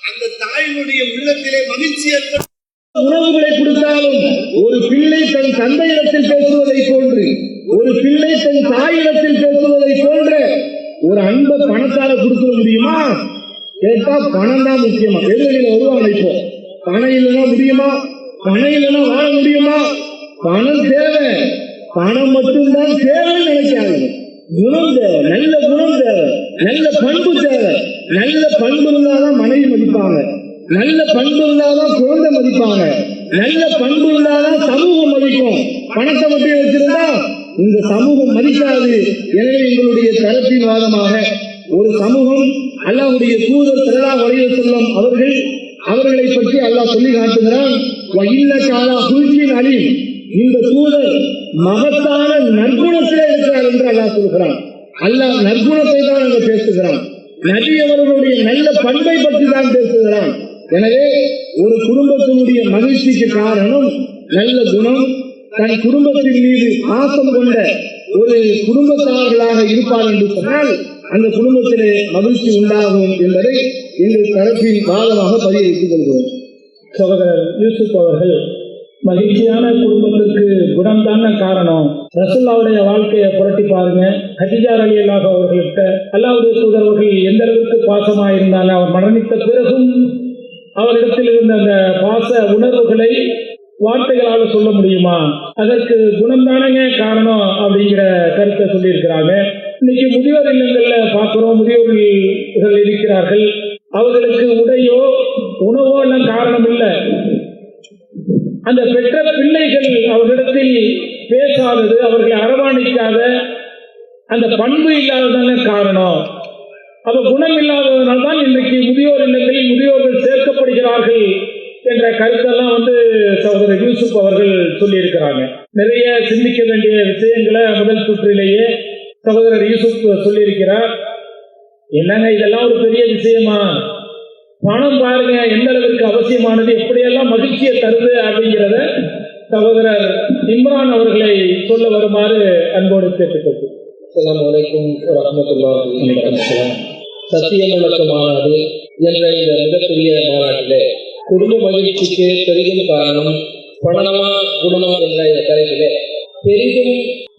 அந்த தாயினுடைய உள்ளத்திலே மகிழ்ச்சி ஏற்படும். உணவுகளை கொடுத்தாலும் ஒரு பிள்ளை தன் தந்தையிடத்தில் பேசுவதை போன்று, ஒரு பிள்ளை தன் தாயிடத்தில் பேசுவதை போன்ற ஒரு அன்பை பணத்தால கொடுக்க முடியுமா? கேட்டா பணம் தான் முக்கியமா. வெளியில வருவாங்க. இப்போ பணம் இல்லைன்னா முடியுமா? பணம் இல்லைன்னா வாழ முடியுமா? பணம் தேவை, பணம் மட்டும்தான் தேவைன்னு நினைக்காது. குணம் தேவை, நல்ல குணம் தேவை, நல்ல பண்பு தேவை. நல்ல பண்பு இருந்தாதான் மனைவி மதிப்பாங்க, நல்ல பண்பு இருந்தாதான் குழந்தை மதிப்பாங்க, நல்ல பண்பு இருந்தாதான் சமூகம் மதிக்கும். பணத்தை மட்டும் வச்சிருந்தா இந்த சமூகம் மதிக்காது. எனவே எங்களுடைய தரப்பின் வாதமாக ஒரு சமூகம் அல்லாஹ்வுடைய தூதர் ஸல்லல்லாஹு அலைஹி வஸல்லம் அவர்களை பற்றி அல்லாஹ் சொல்லி காட்டுகிறான். இந்த தூதர் மகத்தான நற்குணத்திலே இருக்கிறார் என்று அல்லாஹ் சொல்கிறான். அல்லாஹ் நற்குணத்தை தான் அங்க பேசுகிறான். நபி அவர்களுடைய நல்ல பண்பை பற்றி தான் பேசுகிறான். எனவே ஒரு குடும்பத்தினுடைய மகிழ்ச்சிக்கு காரணம் நல்ல குணம். தன் குடும்பத்தின் மீது ஆசம் கொண்ட ஒரு குடும்பத்தார்களாக இருப்பார் என்று சொன்னால் அந்த குடும்பத்திலே மகிழ்ச்சி உண்டாகும் என்பதை எங்கள் தரப்பின் வாதமாக பதிவு வைத்துக் கொள்கிறோம். சகோதரர் யூசுப் அவர்கள், மகிழ்ச்சியான குடும்பத்திற்கு குணம்தான காரணம். ரசூலுல்லாஹ்வுடைய வாழ்க்கையை புரட்டி பாருங்க. ஹதீஜா ரலியல்லாஹு அவர்கள்ட்ட அல்லாஹ்வுடைய தூதர்கள் எந்த அளவுக்கு பாசமா இருந்தாங்க. அவர் மரணித்த பிறகும் அவரிடத்தில் இருந்த அந்த பாச உணர்வுகளை வார்த்தைகளால் சொல்ல முடியுமா? அதற்கு குணம்தானங்க காரணம் அப்படிங்கிற கருத்தை சொல்லியிருக்கிறாங்க. இன்னைக்கு முதியோர் இல்லங்கள்ல பார்க்கிறோம், முதியோர்கள் இருக்கிறார்கள். அவர்களுக்கு உடையோ உணவோ எல்லாம் காரணம் இல்லை. அந்த பெற்ற பிள்ளைகள் அவர்களிடத்தில் பேசாதது, அவர்களை அரவணைக்காத அந்த பண்பு இல்லாததான காரணம். அது குணம் இல்லாததனால்தான் இன்றைக்கு முதியோர் இல்லங்களில் முதியோர்கள் சேர்க்கப்படுகிறார்கள் என்ற கருத்தெல்லாம் சகோதரர் யூசுப் அவர்கள் சொல்லியிருக்கிறாங்க. நிறைய சிந்திக்க வேண்டிய விஷயங்களை முதல் சுற்றிலேயே சகோதரர் யூசுப் சொல்லியிருக்கிறார். என்னங்க இதெல்லாம் ஒரு பெரிய விஷயமா? பணம் பாருங்க எந்த அளவிற்கு அவசியமானது, எப்படியெல்லாம் மகிழ்ச்சியை தருது அப்படிங்கிறத சகோதரர் இம்ரான் அவர்களை சொல்ல வருமாறு அன்போடு கேட்டுக்கொள்கிறேன். அஸ்ஸலாமு அலைக்கும் வரஹ்மத்துல்லாஹி வபரகாத்துஹு. சத்தியமுழக்க மாநாடு என்ற இந்த மிகப்பெரிய மாநாட்டிலே குடும்ப மகிழ்ச்சிக்கு பெரிதும் காரணம் பணமா குணமா என்ற இந்த தலைப்பிலே பெரிதும்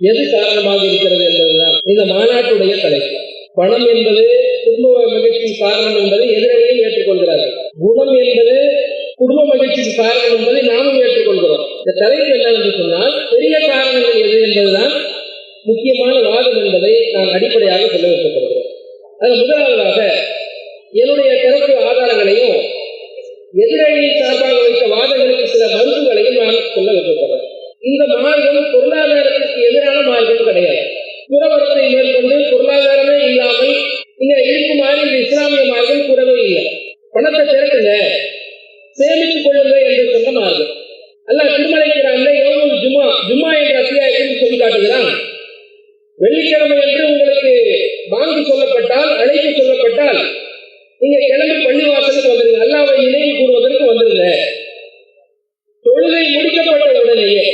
எது காரணமாக இருக்கிறது என்பதுதான் இந்த மாநாட்டுடைய தலைப்பு. பணம் என்பது குடும்ப மகிழ்ச்சிக்கு காரணம் என்பதை எதிரையும் ஏற்றுக்கொள்கிறார்கள். குணம் என்பது குடும்ப மகிழ்ச்சிக்கு காரணம் என்பதை நாமும் ஏற்றுக்கொள்கிறோம். இந்த தலைப்பு என்னவென்று சொன்னால் பெரிய காரணங்கள் எது என்பதுதான் முக்கியமான வாதம் என்பதை நான் அடிப்படையாக சொல்ல வைக்கப்படுகிறேன். அதில் முதலாவதாக என்னுடைய தரப்பு ஆதாரங்களையும் எதிரணியின் சார்பாக வைத்த வாதங்களுக்கு சில மறுப்புகளையும் நான் சொல்ல வைக்கப்படுறேன். இந்த மார்க்கம் பொருளாதாரத்திற்கு எதிரான மார்க்கம் கிடையாது. புறவரத்தை மேற்கொண்டு பொருளாதாரமே இல்லாமல் இங்க இருக்குமாறு இந்த இஸ்லாமிய மார்க்கம் கூடவே இல்லை. பணத்தை திரட்டுங்க, சேமித்துக் கொள்ளுங்க என்று சொன்ன மார்க்கம். அல்லாஹ் திருமலைக்கிறாங்க யௌமுல் ஜும்ஆ, ஜும்ஆ என்ற அத்தியாயத்தில் சொல்லி காட்டுகிறான். வெள்ளிக்கிழமை என்று உங்களுக்கு பாங்கு சொல்லப்பட்டால், அழைப்பு சொல்லப்பட்டால் நீங்க கிளம்பி பள்ளிவாசலுக்கு வந்துருங்க, அல்லாஹ்வை நினைவு கூறுவதற்கு வந்துருங்க. தொழுகை முடிக்கப்பட்ட உடனேயே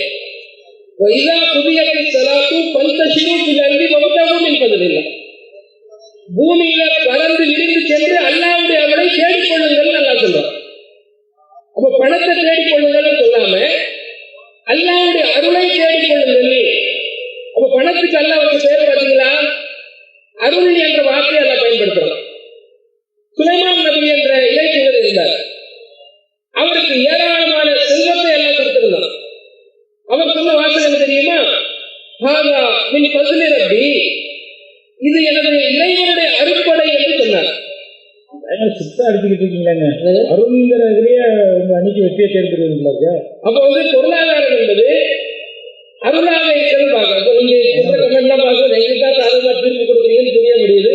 இதா புதிய சலாத்து பல்தஷிரு ஃபில் அர்தி வப்தகு மின் ஃபத்லில்லாஹ், பூமியில பறந்து விரிந்து சென்று அல்லாஹ்வுடைய அருளை தேடிக்கொள்ளுங்கள் அல்லாஹ் சொல்றான். அப்ப பணத்தை தேடிக்கொள்ளுங்கள் சொல்லாம அல்லாஹ்வுடைய அருளை தேடிக்கொள்ளுங்கள். அப்ப பணத்துக்கு அல்லாஹ் ஒரு பேர் பார்த்தீங்களா, அருள் என்ற வார்த்தையை அல்லாஹ் பயன்படுத்துறான். சுலைமான் நபி என்ற இளைஞர் இருந்தார். அவருக்கு ஏராளமான செல்வத்தை எல்லாம் கொடுத்திருந்தார். அவர் சொன்ன வாசகம் தெரியுமா, ஹாதா மின் ஃபத்லி ரப்பி, இது எனது இறைவனுடைய அருட்கொடை என்று சொன்னார். சித்தா அடிச்சுக்கிட்டு இருக்கீங்களா? அருள்ங்கிற இதுலயே அன்னைக்கு வெற்றியை தேர்ந்தெடுக்கிறீங்களா? அப்ப பொருளாதாரம் என்பது அருளாக இருக்கிறது பார்க்க. நீங்க கமெண்ட்லாம் பார்க்க எங்களுக்கு தான் சாதகமா தீர்ப்பு கொடுக்குறீங்கன்னு புரிய முடியுது.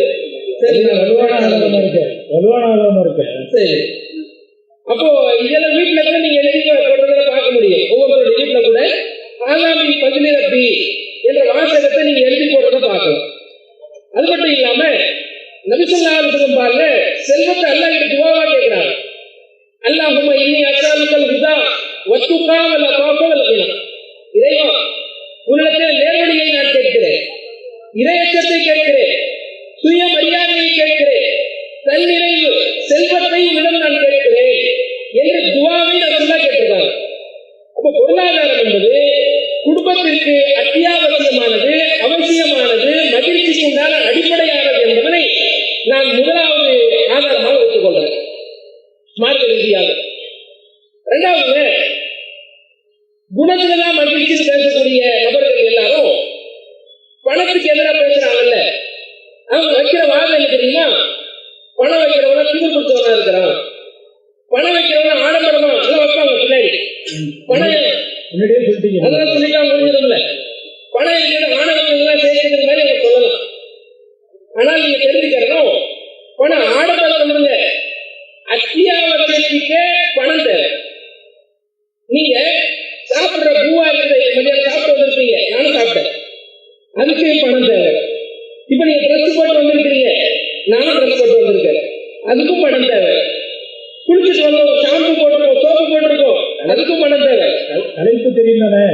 சரி, நான் வலுவான ஆதாரமா இருக்கேன். சரி, அப்போ இதெல்லாம் வீட்டுல கூட நீங்க எழுதி போடுறதுல பார்க்க முடியும். ஒவ்வொருத்தருடைய வீட்டுல கூட ஆலாமின் ஃபத்லி ரப்பி என்ற வாசகத்தை நீங்க எழுதி போடுறத பார்க்கலாம். அது மட்டும் இல்லாம நபி ஸல்லல்லாஹு அலைஹி வஸல்லம் பாருங்க, செல்வத்தை அல்லாஹ் கிட்ட துஆவா கேட்கிறாங்க. அல்லாஹும்ம இன்னி அஸ்அலுக்கல் ஹுதா வத்துகா வல் அஃபாஃப வல் கினா. இறைவா, உன்னிடத்தில் நேர்வழியை நான் கேட்கிறேன், இறையச்சத்தை கேட்கிறேன், சுய மரியாதையை கேட்கிறேன், தன்னிறைவு செல்வத்தை உன்னிடம் நான் கேட்கிறேன் என்று துஆவை ரசூலுல்லாஹ் கேட்டிருக்காங்க. அப்ப பொருளாதாரம் என்பது குடும்பத்திற்கு அத்தியாவசியமானது, அவசியமானது, மகிழ்ச்சிக்கு உண்டான அடிப்படையானது என்பதனை நான் முதலாவது ஆதாரமாக வைத்துக் கொள்றேன் மார்க்க ரீதியாக. இரண்டாவது, குணத்துலதான் மகிழ்ச்சி பேசக்கூடிய நபர்கள் எல்லாரும் பணத்துக்கு எதிராக பேசுறாங்கல்ல, அவங்க வைக்கிற வாதம் என்ன தெரியுமா, பணம் வைக்கிறவன திமிர் பிடிச்சவனா இருக்கிறான், பணம் வைக்கிறவன ஆடம்பரமா எல்லாம் வைப்பாங்க பின்னாடி. பணம் அதெல்லாம் சொல்லிட்டா முடிஞ்சதும் இல்ல, பணம் இருக்கிற ஆடம்பரங்கள்லாம் சேர்க்கிறது மாதிரி அவங்க சொல்லலாம். ஆனால் நீங்க தெரிஞ்சுக்கிறோம், பணம் ஆடம்பரம் இல்ல, அத்தியாவசியத்துக்கே பணம் தேவை. நீங்க சாப்பிடுற பூவா இருக்குது, மதியம் சாப்பிட்டு வந்திருப்பீங்க, நானும் சாப்பிட்டேன், அதுக்கு பணம் தேவை. இப்ப நீங்க ட்ரெஸ் போட்டு வந்திருக்கிறீங்க, நானும் ட்ரெஸ் போட்டு வந்திருக்கேன், அதுக்கும் பணம் தேவை. குளிச்சுட்டு வந்து ஷாம்பு போட்டிருக்கோம், சோப்பு போட்டிருக்கோம், அதுக்கும் பணம் தேவை. தலைப்பு தெரியுதானே,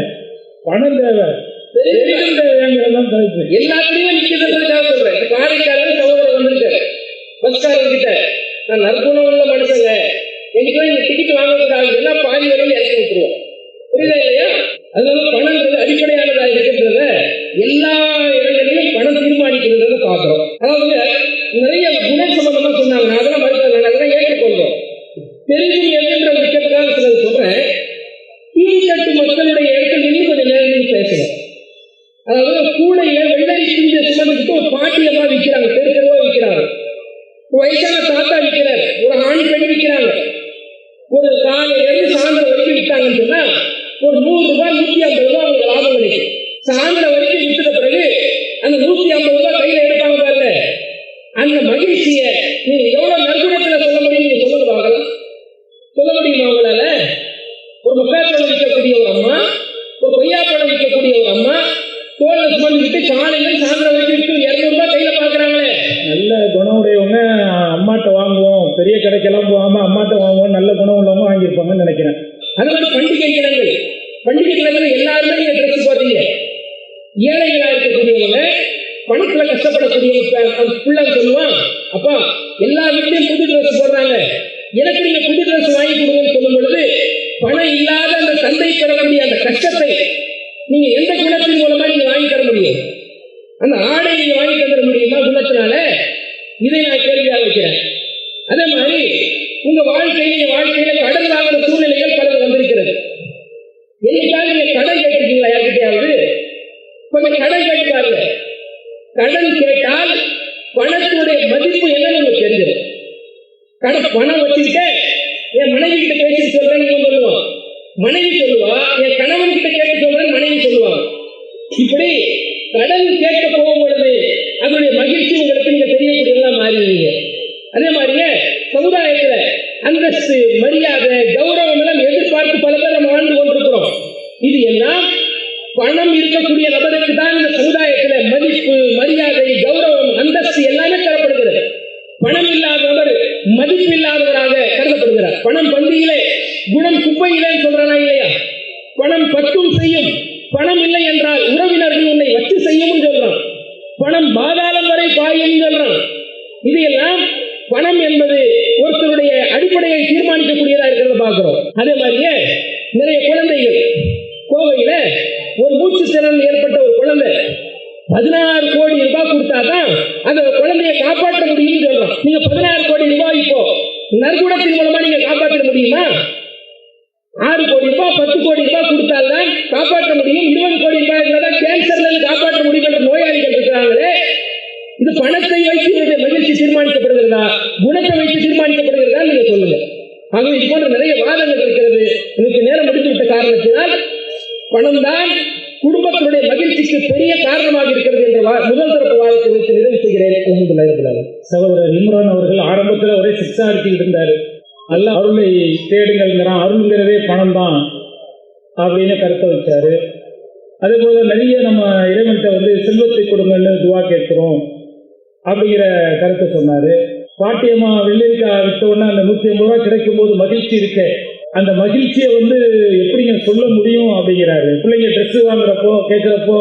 பணம் தேவை, எல்லாத்துலயும் நிக்கிறதுக்காக சொல்றேன். காரைக்காரர் சகோதரர் வந்திருக்காரு, பஸ்காரர் கிட்ட, நான் நற்குணம் உள்ள மனுஷங்க, எங்கிட்ட நீங்க டிக்கெட் வாங்கக்கூடாது, எல்லாம் பாதி வரையில் இறக்கி விட்டுருவோம். புரியுதா இல்லையா? அதனால பணம்ன்றது அடிப்படையானதா இருக்கின்றத எல்லா இடங்களிலும் பணம் தீர்மானிக்கிறத பாக்குறோம். அதாவது நிறைய குண சம்பந்தமா சொன்னாங்க, அதெல்லாம் மறுக்க அதெல்லாம் ஏற்றுக்கொள்றோம். தெரிஞ்சும் என்ற விஷயத்துக்காக சிலர் சொல்றேன், கீழ்கட்டு மக்களுடைய இடத்துல இன்னும் கொஞ்சம் நேரம் பேசுறேன். அதாவது கூடையில வெள்ளரி துண்டு சுமந்துட்டு ஒரு பாட்டி காலையில இருந்து சாயந்தரம் வரைக்கும் விட்டாங்கன்னு சொன்னா ஒரு 100 ரூபாய் 150 ரூபாய் அவங்க லாபம் கிடைக்கும். சாயந்தரம் வரைக்கும் விட்டுட்ட பிறகு அந்த 150 ரூபாய் கையில எடுப்பாங்க பாருங்க, அந்த மகிழ்ச்சியை நீங்க எவ்வளவு நற்குணத்துல சொல்ல முடியும்? நீங்க சொல்லுங்க பார்க்கலாம். சொல்ல முடியுமா உங்களால? ஒரு மக்காச்சோளம் விற்கக்கூடிய ஒரு அம்மா, ஒரு கொய்யாப்பழம் விற்கக்கூடிய ஒரு அம்மா தோல்ல சுமந்துக்கிட்டு காலையில சாயந்தரம் வரைக்கும் விட்டு 200 ரூபாய் கையில பாக்குறாங்களே. நல்ல குணம் உடையவங்க அம்மாட்ட வாங்குவோம், பெரிய கடைக்கெல்லாம் போகாம அம்மாட்ட வாங்குவோம், நல்ல குணம் உள்ளவங்க வாங்கியிருப்பாங்கன்னு நினைக்கிறேன். அது மாதிரி பண்டிகை கிழங்குகள் எல்லாருமே நீங்க ட்ரெஸ் போடுறீங்க. ஏழைகளா இருக்கக்கூடியவங்க, பணத்துல கஷ்டப்படக்கூடியவங்க பிள்ளை சொல்லுவான், அப்பா எல்லா வீட்லயும் புது ட்ரெஸ் போடுறாங்க, எனக்கு நீங்க புது ட்ரெஸ் வாங்கி கொடுங்கன்னு சொல்லும் பொழுது பணம் இல்லாத அந்த தந்தை பெறக்கூடிய அந்த கஷ்டத்தை நீங்க எந்த குணத்தின் மூலமா நீங்க வாங்கி தர முடியும்? அந்த ஆடை நீங்க வாங்கி தர முடியுமா குணத்தினால? இதை நான் கேள்வியாக வைக்கிறேன். அதே மாதிரி உங்க வாழ்க்கையில கடன் வாங்குற சூழ்நிலைகள் பலர் வந்திருக்கிறது. என்னைக்காவது நீங்க கடன் கேட்டிருக்கீங்களா? யார்கிட்டயாவது கொஞ்சம் கடன் கேட்டு பாருங்க. கடன் கேட்டால் பணத்துடைய மதிப்பு என்னன்னு உங்களுக்கு தெரிஞ்சது. பணம் வச்சுக்கிட்டே என் மனைவி கிட்ட பேசிட்டு சொல்றேன்னு சொல்லுவான், மனைவி சொல்லுவா என் கணவன் கிட்ட கேட்டு சொல்றேன்னு மனைவி சொல்லுவாங்க. இப்படி கடன் கேட்க போகும் பொழுது அதனுடைய மகிழ்ச்சி உங்களுக்கு நீங்க தெரியக்கூடியதா மாறிடுவீங்க. அதே மாதிரியே சமுதாயத்துல அந்தஸ்து, மரியாதை, கௌரவம் எல்லாம் எதிர்பார்த்து பல பேர் நம்ம வாழ்ந்து கொண்டிருக்கிறோம். இது எல்லாம் பணம் இருக்கக்கூடிய நபருக்கு தான் இந்த சமுதாயத்துல மதிப்பு, மரியாதை, கௌரவம், அந்தஸ்து எல்லாமே தரப்படுகிறது. பணம் இல்லாதவர் மதிப்பு இல்லாதவராக கருதப்படுகிறார். பணம் பந்தியிலே குணம் குப்பையிலே சொல்றானா இல்லையா? பணம் பத்தும் செய்யும், பணம் இல்லை என்றால் உறவினர்கள் உன்னை வச்சு செய்யும் சொல்றான். பணம் பாதாளம் வரை பாயும் சொல்றான். இது எல்லாம் பணம் என்பது ஒருத்தருடைய அடிப்படையை தீர்மானிக்கக்கூடியதா இருக்கிறத பார்க்கிறோம். அதே மாதிரியே நிறைய குழந்தைகள், கோவையில ஒரு மூச்சு திறன் ஏற்பட்ட ஒரு குழந்தை 16 கோடி ரூபாய் கொடுத்தாதான் அந்த குழந்தையை காப்பாற்ற முடியும்னு சொல்றோம். நீங்க 16 கோடி ரூபாய் இப்போ நற்குணத்தின் மூலமா நீங்க காப்பாற்ற முடியுமா? 6 கோடி ரூபாய் 10 கோடி ரூபாய் கொடுத்தால்தான் காப்பாற்ற முடியும். 20 கோடி ரூபாய் இருந்தால் கேன்சர்ல காப்பாற்ற முடியும் என்ற நோயாளிகள் இருக்கிறாங்களே. இது பணத்தை வைத்து இவருடைய மகிழ்ச்சி தீர்மானிக்கப்படுகிறதா, குணத்தை வைத்து தீர்மானிக்கப்படுகிறதா? நீங்க சொல்லுங்க. ஆகவே இது போன்ற நிறைய வாதங்கள் இருக்கிறது. எனக்கு நேரம் முடித்துவிட்ட காரணத்தினால் பணம் தான் குடும்பத்தினுடைய மகிழ்ச்சிக்கு பெரிய காரணமாக இருக்கிறது என்ற முதல் தரப்பு வாதத்தை வைத்து நிறைவு செய்கிறேன். சகோதரர் இம்ரான் அவர்கள் ஆரம்பத்தில் ஒரே சிக்ஸா அடிச்சுக்கிட்டு இருந்தாரு. அல்ல அருளை தேடுங்கிறான், அருள்ங்கிறதே பணம் தான் அப்படின்னு கருத்தை வச்சாரு. அதே போல நிறைய நம்ம இறைவன்கிட்ட செல்வத்தை கொடுங்கன்னு துவா கேட்கிறோம் அப்படிங்கிற கருத்தை சொன்னாரு. பாட்டியம்மா வெள்ளரிக்காய் விட்ட உடனே அந்த 150 ரூபாய் கிடைக்கும் போது மகிழ்ச்சி இருக்கு, அந்த மகிழ்ச்சியை எப்படிங்க சொல்ல முடியும் அப்படிங்கிறாரு. பிள்ளைங்க ட்ரெஸ் வாங்குறப்போ கேட்கிறப்போ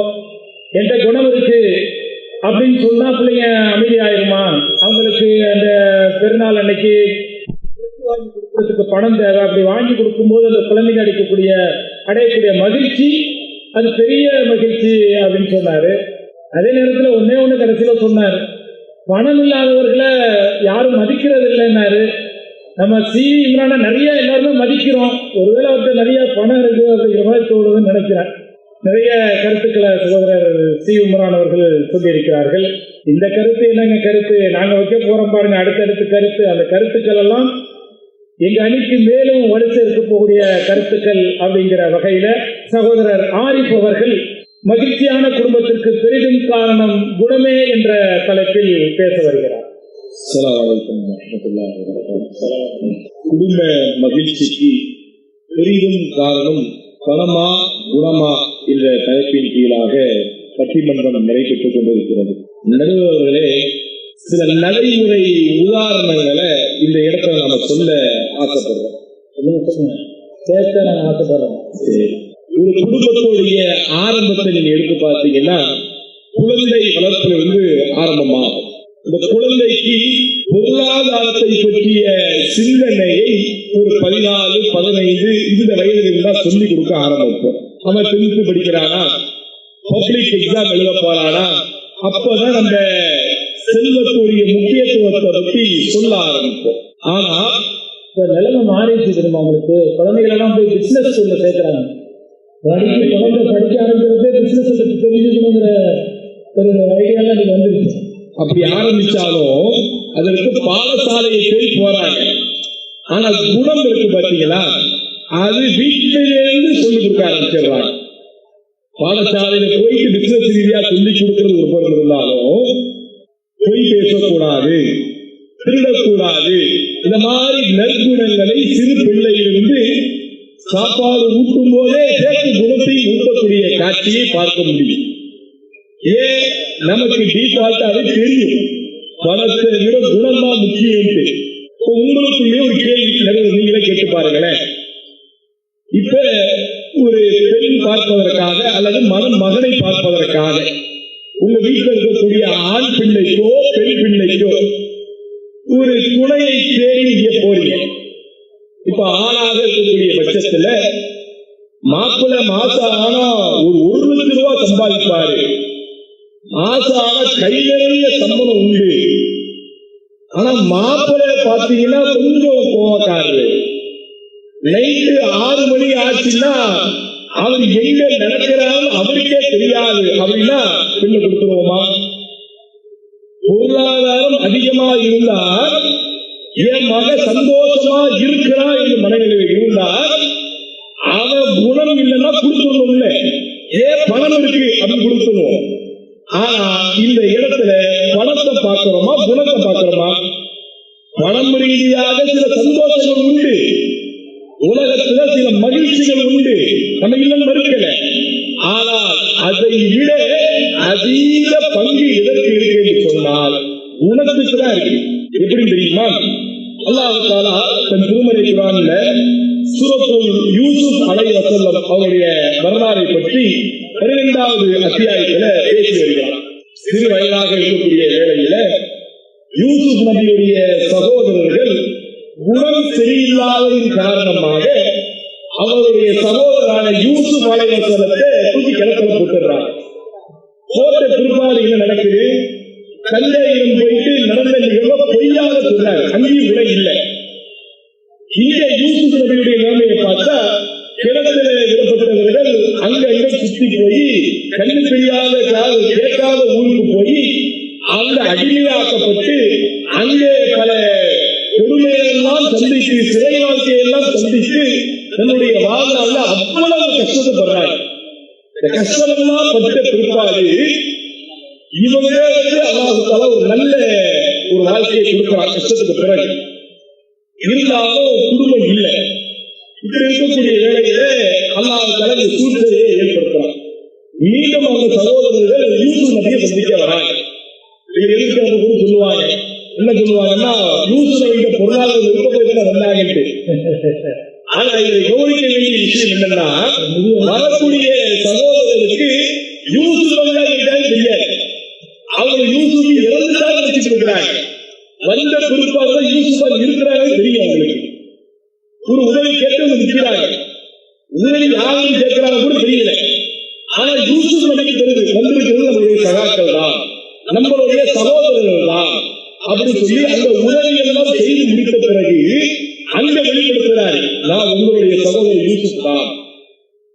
எந்த குணம் இருக்கு அப்படின்னு சொன்னா பிள்ளைங்க அமைதி ஆயிருமா? அவங்களுக்கு அந்த பெருநாள் அன்னைக்கு வாங்கி கொடுக்கறதுக்கு பணம் தேவை. அப்படி வாங்கி கொடுக்கும்போது அந்த குழந்தைங்க அடையக்கூடிய மகிழ்ச்சி அது பெரிய மகிழ்ச்சி அப்படின்னு சொன்னாரு. அதே நேரத்தில் ஒன்னே கடைசியில சொன்னார், பணம் இல்லாதவர்களை யாரும் மதிக்கிறது இல்லைன்னாரு. நம்ம இம்ரான நிறைய எல்லாருமே மதிக்கிறோம், ஒருவேளை அவர்கிட்ட நிறைய பணம் இருக்கு அப்படிங்கிற மாதிரி தோணுதுன்னு நினைக்கிறேன். நிறைய கருத்துக்களை சகோதரர் இம்ரான் அவர்கள் சொல்லியிருக்கிறார்கள். இந்த கருத்து என்னங்க கருத்து நாங்க வைக்க போறோம் பாருங்க, அடுத்தடுத்து கருத்து. அந்த கருத்துக்கள் எல்லாம் எங்க அணிக்கு மேலும் வலுத்து இருக்க போகக்கூடிய கருத்துக்கள் அப்படிங்கிற வகையில சகோதரர் ஆரிஃப் அவர்கள் மகிழ்ச்சியான குடும்பத்திற்கு பெரிதும் காரணம் குணமே என்ற தலைப்பில் பேச வருகிறார். குடும்ப மகிழ்ச்சிக்கு பெரிதும் காரணம் பணமா குணமா என்ற தலைப்பின் கீழாக பட்டிமன்றம் நடைபெற்றுக் கொண்டிருக்கிறது. நடுவர்களே, சில நடைமுறை உதாரணங்களை இந்த இடத்துல நாம சொல்ல ஆசைப்படுறோம். ஒரு குடும்பத்துடைய ஆரம்பத்தை நீங்க எடுத்து பார்த்தீங்கன்னா குழந்தை வளர்ப்புல ஆரம்பமாகும். இந்த குழந்தைக்கு பொருளாதாரத்தை பற்றிய சிந்தனையை ஒரு 14, 15 இந்த வயதில் தான் சொல்லிக் கொடுக்க ஆரம்பிப்போம். அவன் 10th படிக்கிறானா, பப்ளிக் எக்ஸாம் எழுத போறானா, அப்பதான் நம்ம செல்வத்துடைய முக்கியத்துவத்தை பற்றி சொல்ல ஆரம்பிப்போம். ஆனா நிலைமை மாறிடுச்சு தெரியுமா உங்களுக்கு? குழந்தைகள் எல்லாம் போய் பிசினஸ் ஸ்கூல்ல சேர்க்கிறாங்க. குழந்தை படிக்க ஆரம்பிக்கிறதே பிசினஸ் பற்றி தெரிஞ்சுக்கணுங்கிற ஒரு ஐடியாலாம் நீங்க வந்துருச்சு. அப்படி ஆரம்பிச்சாலும் அதற்கு பாடசாலையை தேடி போறாங்க. ஆனா குணம் இருக்கு பாத்தீங்களா, அது வீட்டிலிருந்து சொல்லிக் கொடுக்க ஆரம்பிச்சிடுறாங்க. பாடசாலையில போயிட்டு பிசினஸ் ரீதியா சொல்லிக் கொடுக்கிறது ஒரு பொருள் இருந்தாலும் பொய் பேசக்கூடாது, திருடக்கூடாது, இந்த மாதிரி நற்குணங்களை சிறு பிள்ளையிலிருந்து சாப்பாடு ஊட்டும் போதே சேர்த்து குணத்தை ஊட்டக்கூடிய காட்சியை பார்க்க முடியும். ஏன் நமக்கு டீஃபால்ட்டாவே தெரியும் பணத்தை விட குணம் தான் முக்கியம். உங்களுக்குள்ளே ஒரு கேள்வி நீங்களே கேட்டு பாருங்களேன். இப்ப ஒரு பெண் பார்ப்பதற்காக அல்லது மகனை பார்ப்பதற்காக உங்க வீட்டில் இருக்கக்கூடிய ஆண் பிள்ளைக்கோ பெண் பிள்ளைக்கோ ஒரு துணையை தேடி நீங்க போறீங்க. இப்ப ஆணாக இருக்கக்கூடிய பட்சத்துல மாப்பிள்ளை மாசம் ஆனா ஒரு லட்சம் ரூபாய் சம்பாதிப்பாரு. மாசம் ஆனா கை நிறைய சம்பளம் உண்டு. ஆனா மாப்பிள்ளை பாத்தீங்கன்னா கொஞ்சம் கோவக்காரரு. நைட்டு 6 மணி ஆச்சுன்னா அவர் எங்க நடக்கிறான்னு அவருக்கே தெரியாது அப்படின்னா பெண்ணு கொடுத்துருவோமா? பொருளாதாரம் அதிகமா இருந்தா என் மக சந்தோஷமா இருக்கிறா என்று மனநிலை இருந்தா அவன் குணம் இல்லைன்னா கொடுத்துடணும். ஏன் பணம் இருக்கு அப்படின்னு கொடுத்துருவோம். ஆனா இந்த இடத்துல பணத்தை பார்க்கிறோமா குணத்தை பார்க்கிறோமா? பணம் ரீதியாக சில சந்தோஷங்கள் உண்டு, உலகத்துல சில மகிழ்ச்சிகள் உண்டு, நம்ம இல்லம் மறுக்கல. ஆனால் அதை விட அதீத பங்கு எதற்கு இருக்கு என்று சொன்னால் குணத்துக்கு தான் இருக்கு. எப்படி தெரியுமா? அல்லாஹ் தஆலா தன் திருமறை குர்ஆன்ல சூரத்துல் யூசுப் அலைஹிஸ்ஸலாம் அவருடைய வரலாறை பற்றி 12வது அத்தியாயத்துல பேசி வருகிறார். சிறு வயதாக இருக்கக்கூடிய வேளையில யூசுப் நபியுடைய சகோதரர்கள் குணம் சரியில்லாததின் காரணமாக அவருடைய சகோதரரான யூசுப் அலைஹிஸ்ஸலாத்தை தூக்கி கிணத்துல போட்டுறாங்க. போட்ட பிற்பாடு என்ன நடக்குது? கல்லையிலும் போயிட்டு நடந்த நிகழ்வு பொய்யாக சொல்றாங்க. அங்கேயும் விட இல்லை. இங்க யூசுப் நபியுடைய நிலைமையை பார்த்தா கிணத்துல விடப்பட்டவர்கள் அங்க சுத்தி போய் கண்ணு தெரியாத கேட்காத ஊருக்கு போய் அங்க அடிமையாக்கப்பட்டு அங்கே பல கொடுமையெல்லாம் சந்தித்து சிறை வாழ்க்கையெல்லாம் சந்தித்து தன்னுடைய வாழ்நாள்ல அவ்வளவு கஷ்டப்படுறாங்க. இந்த கஷ்டமெல்லாம் பட்ட பிற்பாடு இவங்க அல்லாஹ் தஆலா ஒரு நல்ல ஒரு வாழ்க்கையை கொடுக்கிறார். கஷ்டத்துக்கு பிறகு இருந்தாலும் குடும்பம் இல்லை. இப்படி இருக்கக்கூடிய வேளையில அல்லாஹ் தஆலா இந்த சூழ்நிலையை ஏற்படுத்துறார். மீண்டும் அவங்க சகோதரர்கள் யூசுப் நபியை சந்திக்க வராங்க. சொல்லுவாங்க, என்ன சொல்லுவாங்கன்னா யூசுப் நபியோட பொருளாதார விருப்பத்தை வந்தாங்கட்டு. ஆனா இதை கவனிக்க வேண்டிய விஷயம் என்னன்னா வரக்கூடிய சகோதரருக்கு யூசுப் நபிதான் தெரியாது. அவங்க யூசுப் இறந்துதான் நினைச்சிட்டு இருக்கிறாங்க. வந்த குறிப்பாக யூசுப் இருக்கிறாங்க தெரியும். அவங்களுக்கு ஒரு உதவி கேட்டு நிற்கிறாங்க. உதவி யாரும் கேட்கிறாங்க கூட தெரியல. ஆனா யூசுப் நபிக்கு தெரியுது வந்திருக்கிறது நம்மளுடைய சகாக்கள் தான், நம்மளுடைய சகோதரர்கள் தான் அப்படின்னு சொல்லி அந்த உதவி எல்லாம் செய்து முடித்த பிறகு அங்க வெளிப்படுத்துறாரு, நான் உங்களுடைய சகோதரர் யூசுப் தான்.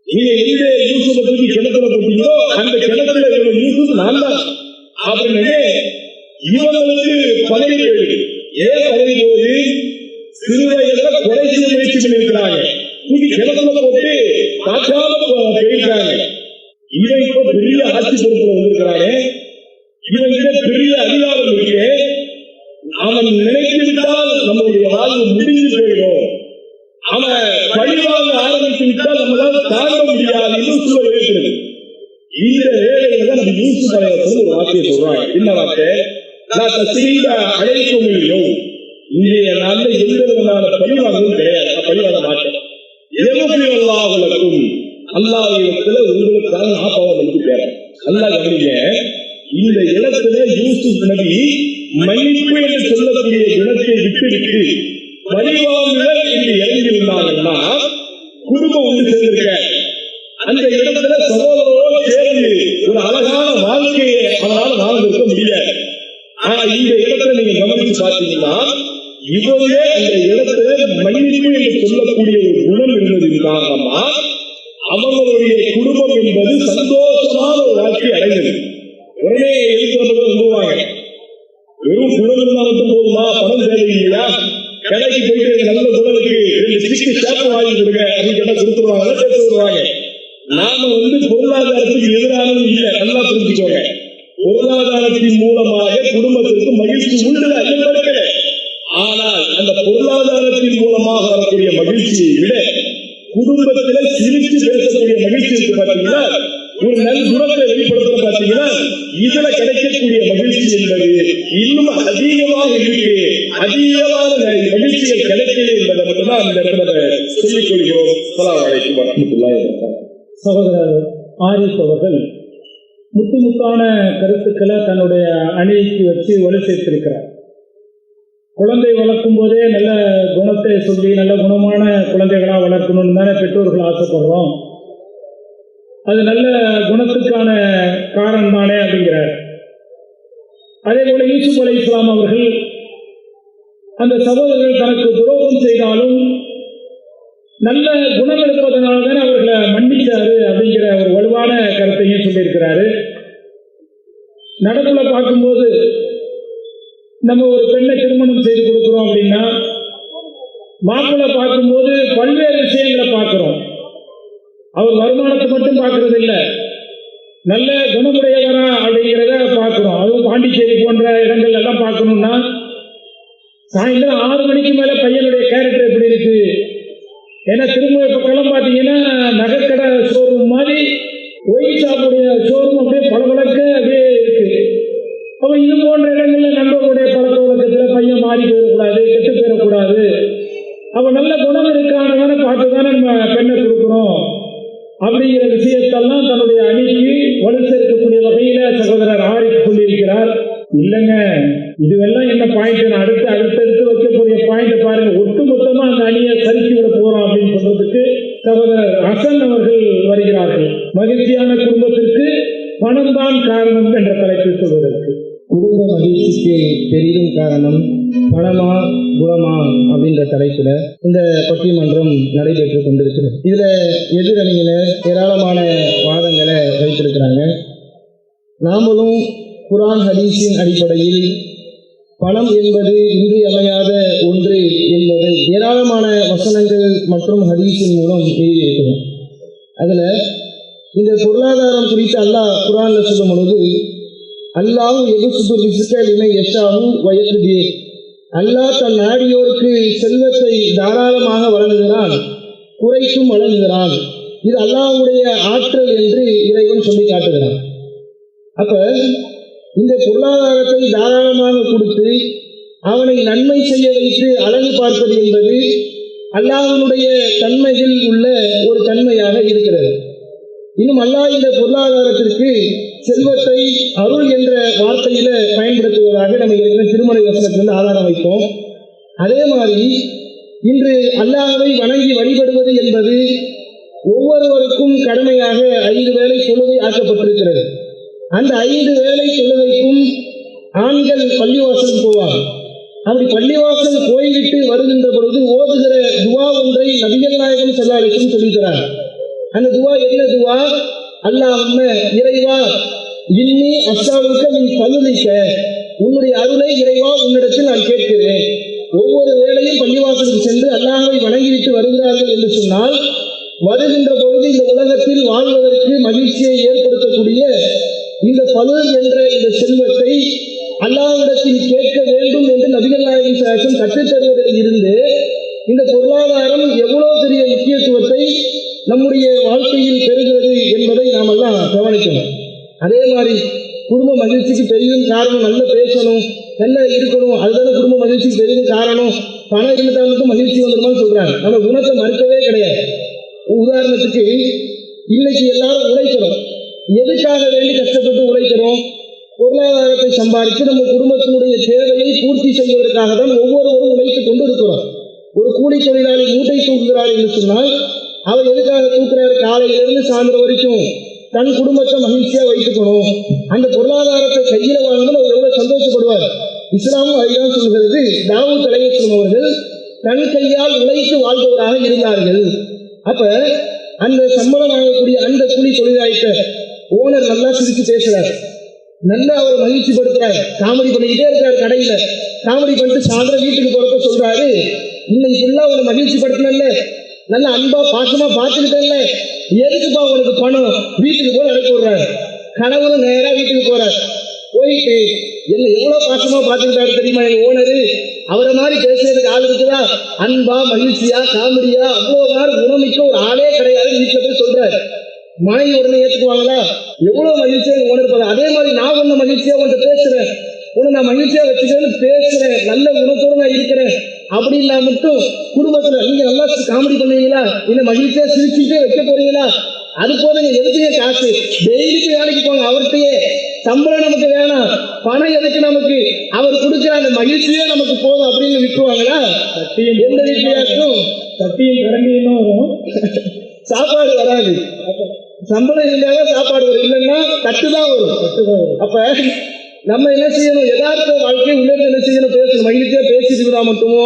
நீங்க எந்த யூசுப் தூக்கி கிணத்துல போட்டீங்களோ அந்த கிணத்துல யூசுப் நான் தான் அப்படின்னு இவங்களுக்கு பதவி போயிடுது. ஏன் பதவி போகுது? சிறுவயதுல கொலை செய்ய முயற்சி பண்ணிருக்கிறாங்க. தூக்கி கிணத்துல போட்டு காக்காம போயிருக்காங்க. இவன் இப்ப பெரிய ஆட்சி பொறுப்புல வந்திருக்கிறாங்க. இவங்கிட்ட பெரிய அதிகாரம் இருக்கு. அவன் நினைத்துவிட்டால் நம்மளுடைய வாழ்வு முடிஞ்சு போயிடும். அவன் பழிவாங்க ஆரம்பித்து விட்டால் நம்மளால தாங்க முடியாது என்று சொல்ல இருக்கிறது. இந்த வேலையில தான் நம்ம யூசுப் அலைஹிஸ்ஸலாம் ஒரு வார்த்தையை சொல்றாங்க. என்ன வார்த்தை? அழைக்கும் இல்லையோ இன்றைய நாள்ல எந்த விதமான பழிவாங்களும் கிடையாது. பழிவாங்க மாட்டேன். எவ்வளவுக்கும் அல்லாஹ்விடத்துல உங்களுக்காக நான் பாவம் நினைச்சுட்டேன். அல்லாஹ் கவனிங்க, இந்த இடத்துல யூசுப் நபி மன்னிப்பு என்று சொல்லக்கூடிய குணத்தை விட்டுவிட்டு பழிவாங்குதல் என்று இறங்கியிருந்தாங்கன்னா குடும்பம் ஒன்று சேர்ந்திருக்க அந்த இடத்துல சகோதரோடு சேர்ந்து ஒரு அழகான வாழ்க்கையை அவனால் வாழ்ந்திருக்க முடியாது. ஆனா இந்த இடத்துல நீங்க கவனிச்சு பார்த்தீங்கன்னா இவங்க அந்த இடத்துல மன்னிப்பு என்று சொல்லக்கூடிய ஒரு குணம் இருந்தது காரணமா அவங்களுடைய குடும்பம் என்பது சந்தோஷமான ஒரு வாழ்க்கை அடைந்தது. உடனே எதிர்த்து வந்துருவாங்க. வெறும் குணம் இருந்தா மட்டும் போதுமா? பணம் தேவையில்லையா? கடைக்கு போயிட்டு நல்ல குணத்துக்கு 2 ஸ்டிக் ஷாம்பு வாங்கி கொடுங்க அப்படின்னு கொடுத்துருவாங்க, பேச வருவாங்க. நாம பொருளாதாரத்துக்கு எதிரானது இல்லை, நல்லா புரிஞ்சுக்கோங்க. பொருளாதாரத்தின் மூலமாக குடும்பத்திற்கு மகிழ்ச்சி உண்டு, ஐயப்படல. ஆனால் அந்த பொருளாதாரத்தின் மூலமாக வரக்கூடிய மகிழ்ச்சியை விட குடும்பத்தில சிரிச்சு பேசக்கூடிய மகிழ்ச்சி இருக்கு பாத்தீங்கன்னா, ஒரு நல்குணத்தை வெளிப்படுத்த பாத்தீங்கன்னா, இதுல கிடைக்கக்கூடிய மகிழ்ச்சி என்பது இன்னும் அதிகமாக இருக்கு. அதிகமான மகிழ்ச்சிகள் கிடைக்கல என்பதை மட்டும்தான் அந்த இடத்துல சொல்லிக் கொள்கிறோம். அஸ்ஸலாமு அலைக்கும் வரஹ்மத்துல்லாஹி வபரகாத்துஹு. சகோதரர் ஆரிஃப் அவர்கள் முத்தான கருத்துக்களை தன்னுடைய அணிக்கு வச்சு ஒளி சேர்த்திருக்கிறார். குழந்தை வளர்க்கும் போதே நல்ல குணத்தை சொல்லி நல்ல குணமான குழந்தைகளாக வளர்க்கணும்னு தானே பெற்றோர்கள் ஆசைப்படுறோம். அது நல்ல குணத்துக்கான காரணம் தானே அப்படிங்கிறார். அதே போல யூசுப் அலைஹிஸ்ஸலாம் அவர்கள் அந்த சகோதரர்கள் தனக்கு துரோகம் செய்தாலும் நல்ல குணம் இருப்பதனால தானே அவர்களை மன்னிச்சாரு அப்படிங்கிற ஒரு வலுவான கருத்தையும் சொல்லியிருக்கிறாரு. நடப்புல பார்க்கும்போது நம்ம ஒரு பெண்ணை திருமணம் செய்து கொடுக்குறோம் அப்படின்னா மாப்பிள்ளை பார்க்கும்போது பல்வேறு விஷயங்களை பார்க்கிறோம். அவர் வருமானத்தை மட்டும் பார்க்கறது இல்லை, நல்ல குணமுடையவரா அப்படிங்கிறத பார்க்கிறோம். அதுவும் பாண்டிச்சேரி போன்ற இடங்கள் எல்லாம் பார்க்கணும்னா சாயந்தரம் 6 மணிக்கு மேல பையனுடைய கேரக்டர் எப்படி இருக்கு. ஏன்னா திரும்ப பக்கம் பார்த்தீங்கன்னா நகைக்கடை ஷோரூம் மாதிரி ஒயிட் ஷாப்புடைய ஷோரூம் அப்படியே பளபளக்க அப்படியே இருக்கு. அப்ப இது போன்ற இடங்கள்ல நண்பர்களுடைய பழக்க வழக்கத்துல பையன் மாறி போயிடக்கூடாது, கெட்டு போயிடக்கூடாது. அப்ப நல்ல குணம் இருக்கானதான பார்த்துதானே நம்ம பெண்ணை கொடுக்குறோம் அப்படிங்கிற விஷயத்தெல்லாம் தன்னுடைய அணிக்கு வலு சேர்க்கக்கூடிய வகையில சகோதரர் ஆரிஃப் சொல்லியிருக்கிறார். இல்லைங்க, இதுவெல்லாம் என்ன பாயிண்ட், நான் அடுத்தடுத்து வைக்கக்கூடிய பாயிண்ட் பாருங்க. ஒட்டுமொத்தமா அந்த அணியை சறுக்கி விட போறோம் அப்படின்னு சொல்றதுக்கு சகோதரர் ஹசன் அவர்கள் வருகிறார்கள். மகிழ்ச்சியான குடும்பத்திற்கு பணம் தான் காரணம் என்ற தலைப்பில் சொல்வதற்கு. குடும்ப மகிழ்ச்சிக்கு பெரிதும் காரணம் பணமா குணமா அப்படின்ற தலைப்புல இந்த பட்டிமன்றம் நடைபெற்று கொண்டிருக்கிறது. இதுல எதிரணியினர் ஏராளமான வாதங்களை வைத்திருக்கிறாங்க. நாமளும் குர்ஆன் ஹதீஸின் அடிப்படையில் பணம் என்பது இன்றியமையாத ஒன்று என்பதை ஏராளமான வசனங்கள் மற்றும் ஹதீஸின் மூலம் எழுதியிருக்கிறோம். அதுல இந்த பொருளாதாரம் குறித்து அல்லாஹ் குர்ஆன்ல சொல்லும் பொழுது, அல்லாஹ் யபசுத்து ரிஸ்க லிமன் யஷாஉ வ யக்திர், அல்லாஹ் தன் நாடியோருக்கு செல்வத்தை தாராளமாக வழங்குகிறான், குறைத்தும் வழங்குகிறான். இது அல்லாஹ்வுடைய ஆற்றல் என்று இறைவன் சொல்லி காட்டுகிறான். அப்ப இந்த பொருளாதாரத்தை தாராளமாக கொடுத்து அவனை நன்மை செய்ய வைத்து அழகு பார்ப்பது என்பது அல்லாஹ்வுடைய தன்மையில் உள்ள ஒரு தன்மையாக இருக்கிறது. இன்னும் அல்லாஹ் இந்த பொருளாதாரத்திற்கு செல்வத்தை அருள் என்ற வார்த்தையில பயன்படுத்துவதாக நம்ம ஏற்கனவே திருமலை வசனத்திலிருந்து ஆதாரம் வைத்தோம். அதே மாதிரி இன்று அல்லாஹ்வை வணங்கி வழிபடுவது என்பது ஒவ்வொருவருக்கும் கடமையாக 5 வேளை தொழுகை ஆக்கப்பட்டிருக்கிறது. அந்த 5 வேளை தொழுகைக்கும் ஆண்கள் பள்ளிவாசல் போவாங்க. அப்படி பள்ளிவாசல் போய்விட்டு வருகின்ற பொழுது ஓதுகிற துவா ஒன்றை நபிகள் நாயகம் ஸல்லல்லாஹு அலைஹி வஸல்லம் சொல்லிக்கிறார். அந்த துவா என்ன துவா? அல்லாஹும்ம இறைவா இன்னி அஸ்ஸஅலுக மின் ஃபதுலிக, உன்னுடைய அருளை இறைவா உன்னிடத்தில் நான் கேட்கிறேன். ஒவ்வொரு வேளையும் பள்ளிவாசலுக்கு சென்று அல்லாஹ்வை வணங்கிவிட்டு வருகிறார்கள் என்று சொன்னால், வருகின்ற பொழுது இந்த உலகத்தில் வாழ்வதற்கு மகிழ்ச்சியை ஏற்படுத்தக்கூடிய இந்த ஃபதுல் என்ற இந்த செல்வத்தை அல்லாஹ்விடத்தில் கேட்க வேண்டும் என்று நபிகள் நாயகம் ஸல்லல்லாஹு அலைஹி வஸல்லம் கற்றுத் தருவதில் இருந்து இந்த பொருளாதாரம் எவ்வளவு பெரிய முக்கியத்துவத்தை நம்முடைய வாழ்க்கையில் பெறுகிறது என்பதை நாம் எல்லாம் கவனிக்கணும். அதே மாதிரி குடும்ப மகிழ்ச்சிக்கு பெரிதும் காரணம் நல்ல பேசணும், நல்லா இருக்கணும். அதுதான குடும்ப மகிழ்ச்சிக்கு பெரிதும் காரணம். பணம் இருந்தால் மட்டும் மகிழ்ச்சி வந்துருமான்னு சொல்றாங்க. நம்ம குணத்தை மறுக்கவே கிடையாது. உதாரணத்துக்கு இன்னைக்கு எல்லாரும் உழைக்கிறோம். எதுக்காக வேண்டி கஷ்டப்பட்டு உழைக்கிறோம்? பொருளாதாரத்தை சம்பாதித்து நம்ம குடும்பத்தினுடைய தேவையை பூர்த்தி செய்வதற்காக தான் ஒவ்வொருவரும் உழைத்துக் கொண்டு இருக்கிறோம். ஒரு கூலி தொழிலாளி மூட்டை தூக்குகிறார் என்று சொன்னால் அவர் எதுக்காக தூக்குறாரு? காலையிலிருந்து சாயந்தரம் வரைக்கும் தன் குடும்பத்தை மகிழ்ச்சியா வைத்துக்கணும். அந்த பொருளாதாரத்தை கையில வாங்கணும், அவர் எவ்வளவு சந்தோஷப்படுவார். இஸ்லாமும் அதுதான் சொல்கிறது. தாவூத் அலைஹிஸ்ஸலாம் அவர்கள் தன் கையால் உழைத்து வாழ்பவராக இருந்தார்கள். அப்ப அந்த சம்பளம் வாங்கக்கூடிய அந்த கூலி தொழிலாளிட்ட ஓனர் நல்லா சிரிச்சு பேசுறாரு, நல்லா அவர் மகிழ்ச்சி படுத்துறாரு, காமெடி பண்ணிக்கிட்டே இருக்காரு. கடையில காமெடி பண்ணிட்டு சாயந்தரம் வீட்டுக்கு போறப்ப சொல்றாரு, இன்னைக்கு ஃபுல்லா அவனை மகிழ்ச்சி படுத்தல, நல்ல அன்பா பாசமா பார்த்துக்கிட்டேன்ல, எதுக்குப்பா உனக்கு பணம், வீட்டுக்கு போய் அனுப்பி விடுறாரு. கணவரும் நேரா வீட்டுக்கு போறாரு. போயிட்டு என்ன எவ்வளவு பாசமா பார்த்துக்கிட்டாரு தெரியுமா எங்க ஓனரு, அவரை மாதிரி பேசுறதுக்கு ஆள் இருக்குதா, அன்பா மகிழ்ச்சியா காமெடியா அவ்வளவு நேரம் குணமிக்க ஒரு ஆளே கிடையாது வீட்டுல போய் சொல்றாரு. மனைவி உடனே ஏற்றுக்குவாங்களா? எவ்வளவு மகிழ்ச்சியா ஓனர் இருப்பாங்க. அதே மாதிரி நான் உன்ன மகிழ்ச்சியா உன்கிட்ட பேசுறேன், உன்னை நான் மகிழ்ச்சியா வச்சுக்கிறேன்னு பேசுறேன், நல்ல குணத்தோட நான் இருக்கிறேன் அப்படின்னா மட்டும் குடும்பத்துல நீங்க நல்லா காமெடி பண்ணுவீங்களா, இல்ல மகிழ்ச்சியா சிரிச்சுட்டே வைக்க போறீங்களா? அது போல எதுக்குங்க காசு, டெய்லிக்கு வேலைக்கு போங்க, அவர்கிட்டயே சம்பளம் நமக்கு வேணாம், பணம் எதுக்கு நமக்கு, அவர் கொடுக்குற அந்த மகிழ்ச்சியே நமக்கு போதும் அப்படின்னு விட்டுருவாங்களா? எந்த வீட்லயாச்சும் சட்டியும் கடமையும் வரும், சாப்பாடு வராது. சம்பளம் இருந்தாலும் சாப்பாடு வரும், இல்லைன்னா கட்டுதான் வரும். அப்ப நம்ம என்ன செய்யணும், யதார்த்த வாழ்க்கையை உணர்ந்து என்ன செய்யணும், பேசணும். மகிழ்ச்சியா பேசிட்டு மட்டுமோ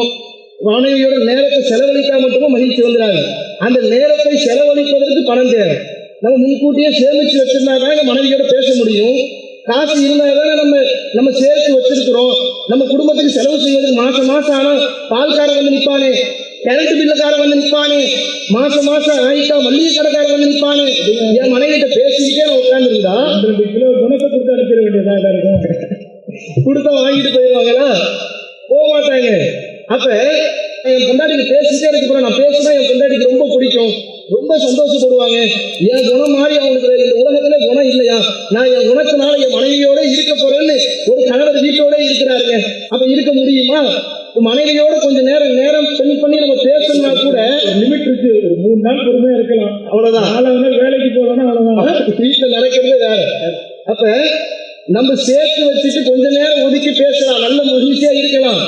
மனைவியோட நேரத்தை செலவழித்தா மட்டுமோ மகிழ்ச்சி வந்துடாது. அந்த நேரத்தை செலவழிப்பதற்கு பணம் தேவை. நம்ம முன்கூட்டியே சேமிச்சு வச்சிருந்தாதான் மனைவியோட பேச முடியும். காசு இருந்தாதானே நம்ம சேர்த்து வச்சிருக்கிறோம். நம்ம குடும்பத்துக்கு செலவு செய்வதற்கு மாசம் ஆனா பால்காரன் வந்து நிற்பானே, கரண்ட் பில்லுக்காரன் வந்து நிற்பானே, மாசம் ஆயிட்டா மல்லிகை கடைக்காரன் வந்து நிற்பானே. என் மனைவிட்ட பேசிக்கிட்டே நான் உட்கார்ந்துருந்தா 2 கிலோ குணத்தை கொடுத்து அனுப்பிட வேண்டியதாக இருக்கும். கொடுத்தா வாங்கிட்டு போயிடுவாங்களா? போக மாட்டாங்க. அப்ப என் பொண்டாட்டிக்கு பேசிட்டே இருக்க போறேன், நான் பேசுனா என் பொண்டாட்டிக்கு ரொம்ப பிடிக்கும், ரொம்ப சந்தோஷப்படுவாங்க. என் குணம் மாதிரி அவங்களுக்கு இந்த உலகத்துல குணம் இல்லையா, நான் என் குணத்தினால என் மனைவியோட இருக்க போறேன்னு ஒரு கணவர் வீட்டோட இருக்கிறாருங்க. அப்ப இருக்க முடியுமா? மனைவியோட கொஞ்சம் நேரம் ஸ்பெண்ட் பண்ணி நம்ம பேசணும்னா கூட லிமிட் இருக்கு. ஒரு 3 நாள் பொறுமையா இருக்கலாம், அவ்வளவுதான். 4 நாள் வேலைக்கு போகணும், அவ்வளவுதான். வீட்டுல நடக்கிறது வேற. அப்ப நம்ம சேர்த்து வச்சுட்டு கொஞ்ச நேரம் ஒதுக்கி பேசலாம், நல்ல மகிழ்ச்சியா இருக்கலாம்.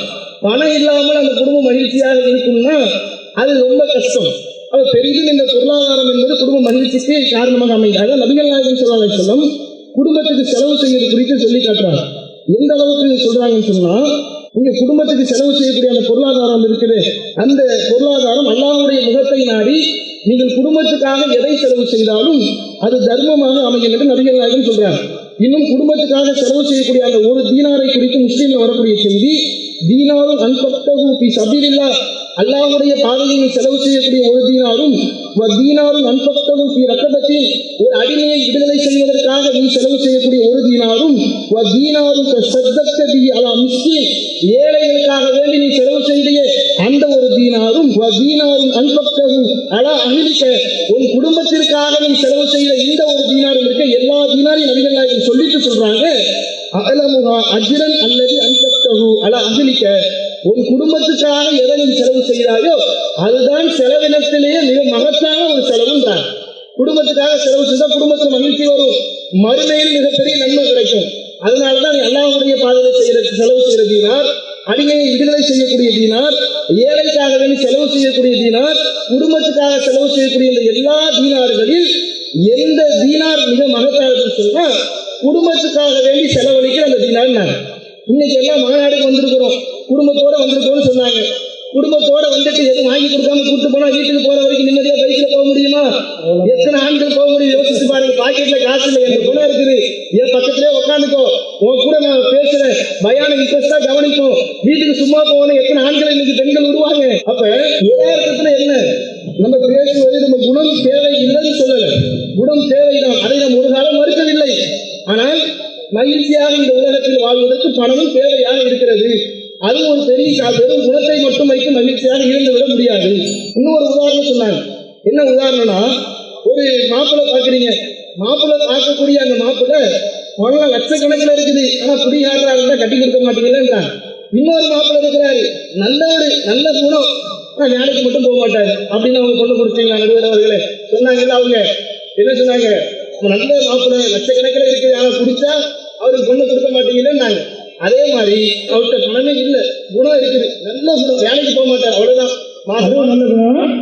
பணம் இல்லாமல் அந்த குடும்பம் மகிழ்ச்சியாக இருக்கும்னா அது ரொம்ப கஷ்டம். அது பெரிதும் இந்த பொருளாதாரம் என்பது குடும்ப மகிழ்ச்சிக்கு காரணமாக அமைகிறது. அதான் நபிகள் நாயகம் ஸல்லல்லாஹு அலைஹி வஸல்லம் குடும்பத்துக்கு செலவு செய்யறது குறித்து சொல்லி காட்டுறாங்க. எந்த அளவுக்கு சொல்றாங்கன்னு சொன்னா, நீங்க குடும்பத்துக்கு செலவு செய்யக்கூடிய அந்த பொருளாதாரம் இருக்குது, அந்த பொருளாதாரம் அல்லாஹ்வுடைய முகத்தை நாடி நீங்கள் குடும்பத்துக்காக எதை செலவு செய்தாலும் அது தர்மமாக அமையும் என்று நபிகள் நாயகம் சொல்றாங்க. இன்னும் குடும்பத்துக்காக செலவு செய்யக்கூடிய அந்த ஒரு தீனாரை குறித்து முஸ்லீம்ல வரக்கூடிய செய்தி, தீனாரும் அன்பக்தகு ஃபீ சபீலில்லாஹ், அல்லாஹ்வுடைய பாதையில் செலவு செய்யக்கூடிய ஒரு தீனாரும், தீனாரும் அன்பக்தகு ஃபீ ரகபத்தின், ஒரு அடிமையை விடுதலை செய்வதற்காக நீ செலவு செய்யக்கூடிய ஒரு தீனாரும், தீனாரும் தஸத்தக்த பிஹி அலா மிஸ்கீன், ஏழைகளுக்காக வேண்டி நீ செலவு செய்திய அந்த ஒரு தீனாரும், தீனாரும் அன்பக்தகு அலா அஹ்லிக, உன் குடும்பத்திற்காக நீ செலவு செய்த இந்த ஒரு தீனாரும் இருக்க. எல்லா தீனாரையும் நபிகள் நாயகம் சொல்லிட்டு சொல்றாங்க, அலமுஹா அஜ்ரன் அல்லது அன்பக்தகு அலா அஹ்லிக, உன் குடும்பத்துக்காக எதை நீ செலவு செய்கிறாயோ அதுதான் செலவினத்திலேயே மிக மகத்தான ஒரு செலவுன்றாங்க. குடும்பத்துக்காக செலவு செய்தா குடும்பத்தில் மகிழ்ச்சி வரும், மறுமையில் மிகப்பெரிய நன்மை கிடைக்கும். அதனாலதான் நீ அல்லாஹ்வுடைய பாதையில் செலவு செய்கிற தீனார், அடிமையை விடுதலை செய்யக்கூடிய தீனார், ஏழைக்காக வேண்டி செலவு செய்யக்கூடிய தீனார், குடும்பத்துக்காக செலவு செய்யக்கூடிய இந்த எல்லா தீனார்களில் எந்த தீனார் மிக மகத்தானதுன்னு சொன்னா குடும்பத்துக்காக வேண்டி செலவழிக்கிற அந்த தீனார். இன்னைக்கு எல்லாம் மாநாடுக்கு வந்திருக்கிறோம், குடும்பத்தோட வந்திருக்கோம்னு சொன்னாங்க. குடும்பத்தோட வந்துட்டு எதுவும் வாங்கி கொடுக்காம கூட்டு போனா வீட்டுக்கு போற வரைக்கும் நிம்மதியா பைக்ல போக முடியுமா? எத்தனை ஆண்கள் போக முடியும்? யோசிச்சு பாருங்க. பாக்கெட்ல காசு இல்லை, என் குணம் இருக்குது, என் பக்கத்திலே உட்காந்துக்கோ, உன் கூட நான் பேசுறேன், பயான இன்ட்ரெஸ்டா கவனிக்கும், வீட்டுக்கு சும்மா போகணும். எத்தனை ஆண்கள் இன்னைக்கு பெண்கள் விடுவாங்க. அப்ப யதார்த்தத்துல என்ன, நம்ம பேசுவது நம்ம குணம் தேவை இல்லைன்னு சொல்லல, குணம் தேவைதான், அதை நாம் ஒரு காலம் மறுக்கவில்லை. ஆனால் மகிழ்ச்சியாக இந்த உலகத்தில் வாழ்வதற்கு பணமும் தேவையாக இருக்கிறது. அது ஒரு பெரிய வெறும் குணத்தை மட்டும் வைத்து மகிழ்ச்சியாக இருந்துவிட முடியாது. இன்னொரு உதாரணம் சொன்னாங்க. என்ன உதாரணம்னா, ஒரு மாப்பிள்ளை பாக்குறீங்க, மாப்பிள்ளை பார்க்கக்கூடிய அந்த மாப்பிள்ளை பணம் லட்சக்கணக்கில் இருக்குது, ஆனா குடிகாரா இருந்தா கட்டி கொடுக்க மாட்டீங்களேன்றாங்க. இன்னொரு மாப்பிள்ளை இருக்கிறாரு, நல்ல குணம், ஆனா வேலைக்கு மட்டும் போக மாட்டாரு. அப்படின்னு அவங்க பொண்ணு கொடுத்தீங்களா? நடுவர் அவர்களே சொன்னாங்கல்ல, அவங்க என்ன சொன்னாங்க, நல்ல மாப்பிள்ளை லட்சக்கணக்கில் இருக்குது, ஆனா குடிச்சா அவருக்கு பொண்ணு கொடுக்க மாட்டீங்களேன்னாங்க. அதே மாதிரி அவர்கிட்ட பணமே இல்லை, குணம் இருக்குது, நல்ல குணம், வேலைக்கு போக மாட்டார், அவ்வளவுதான். அதுவும் நல்ல குணம்,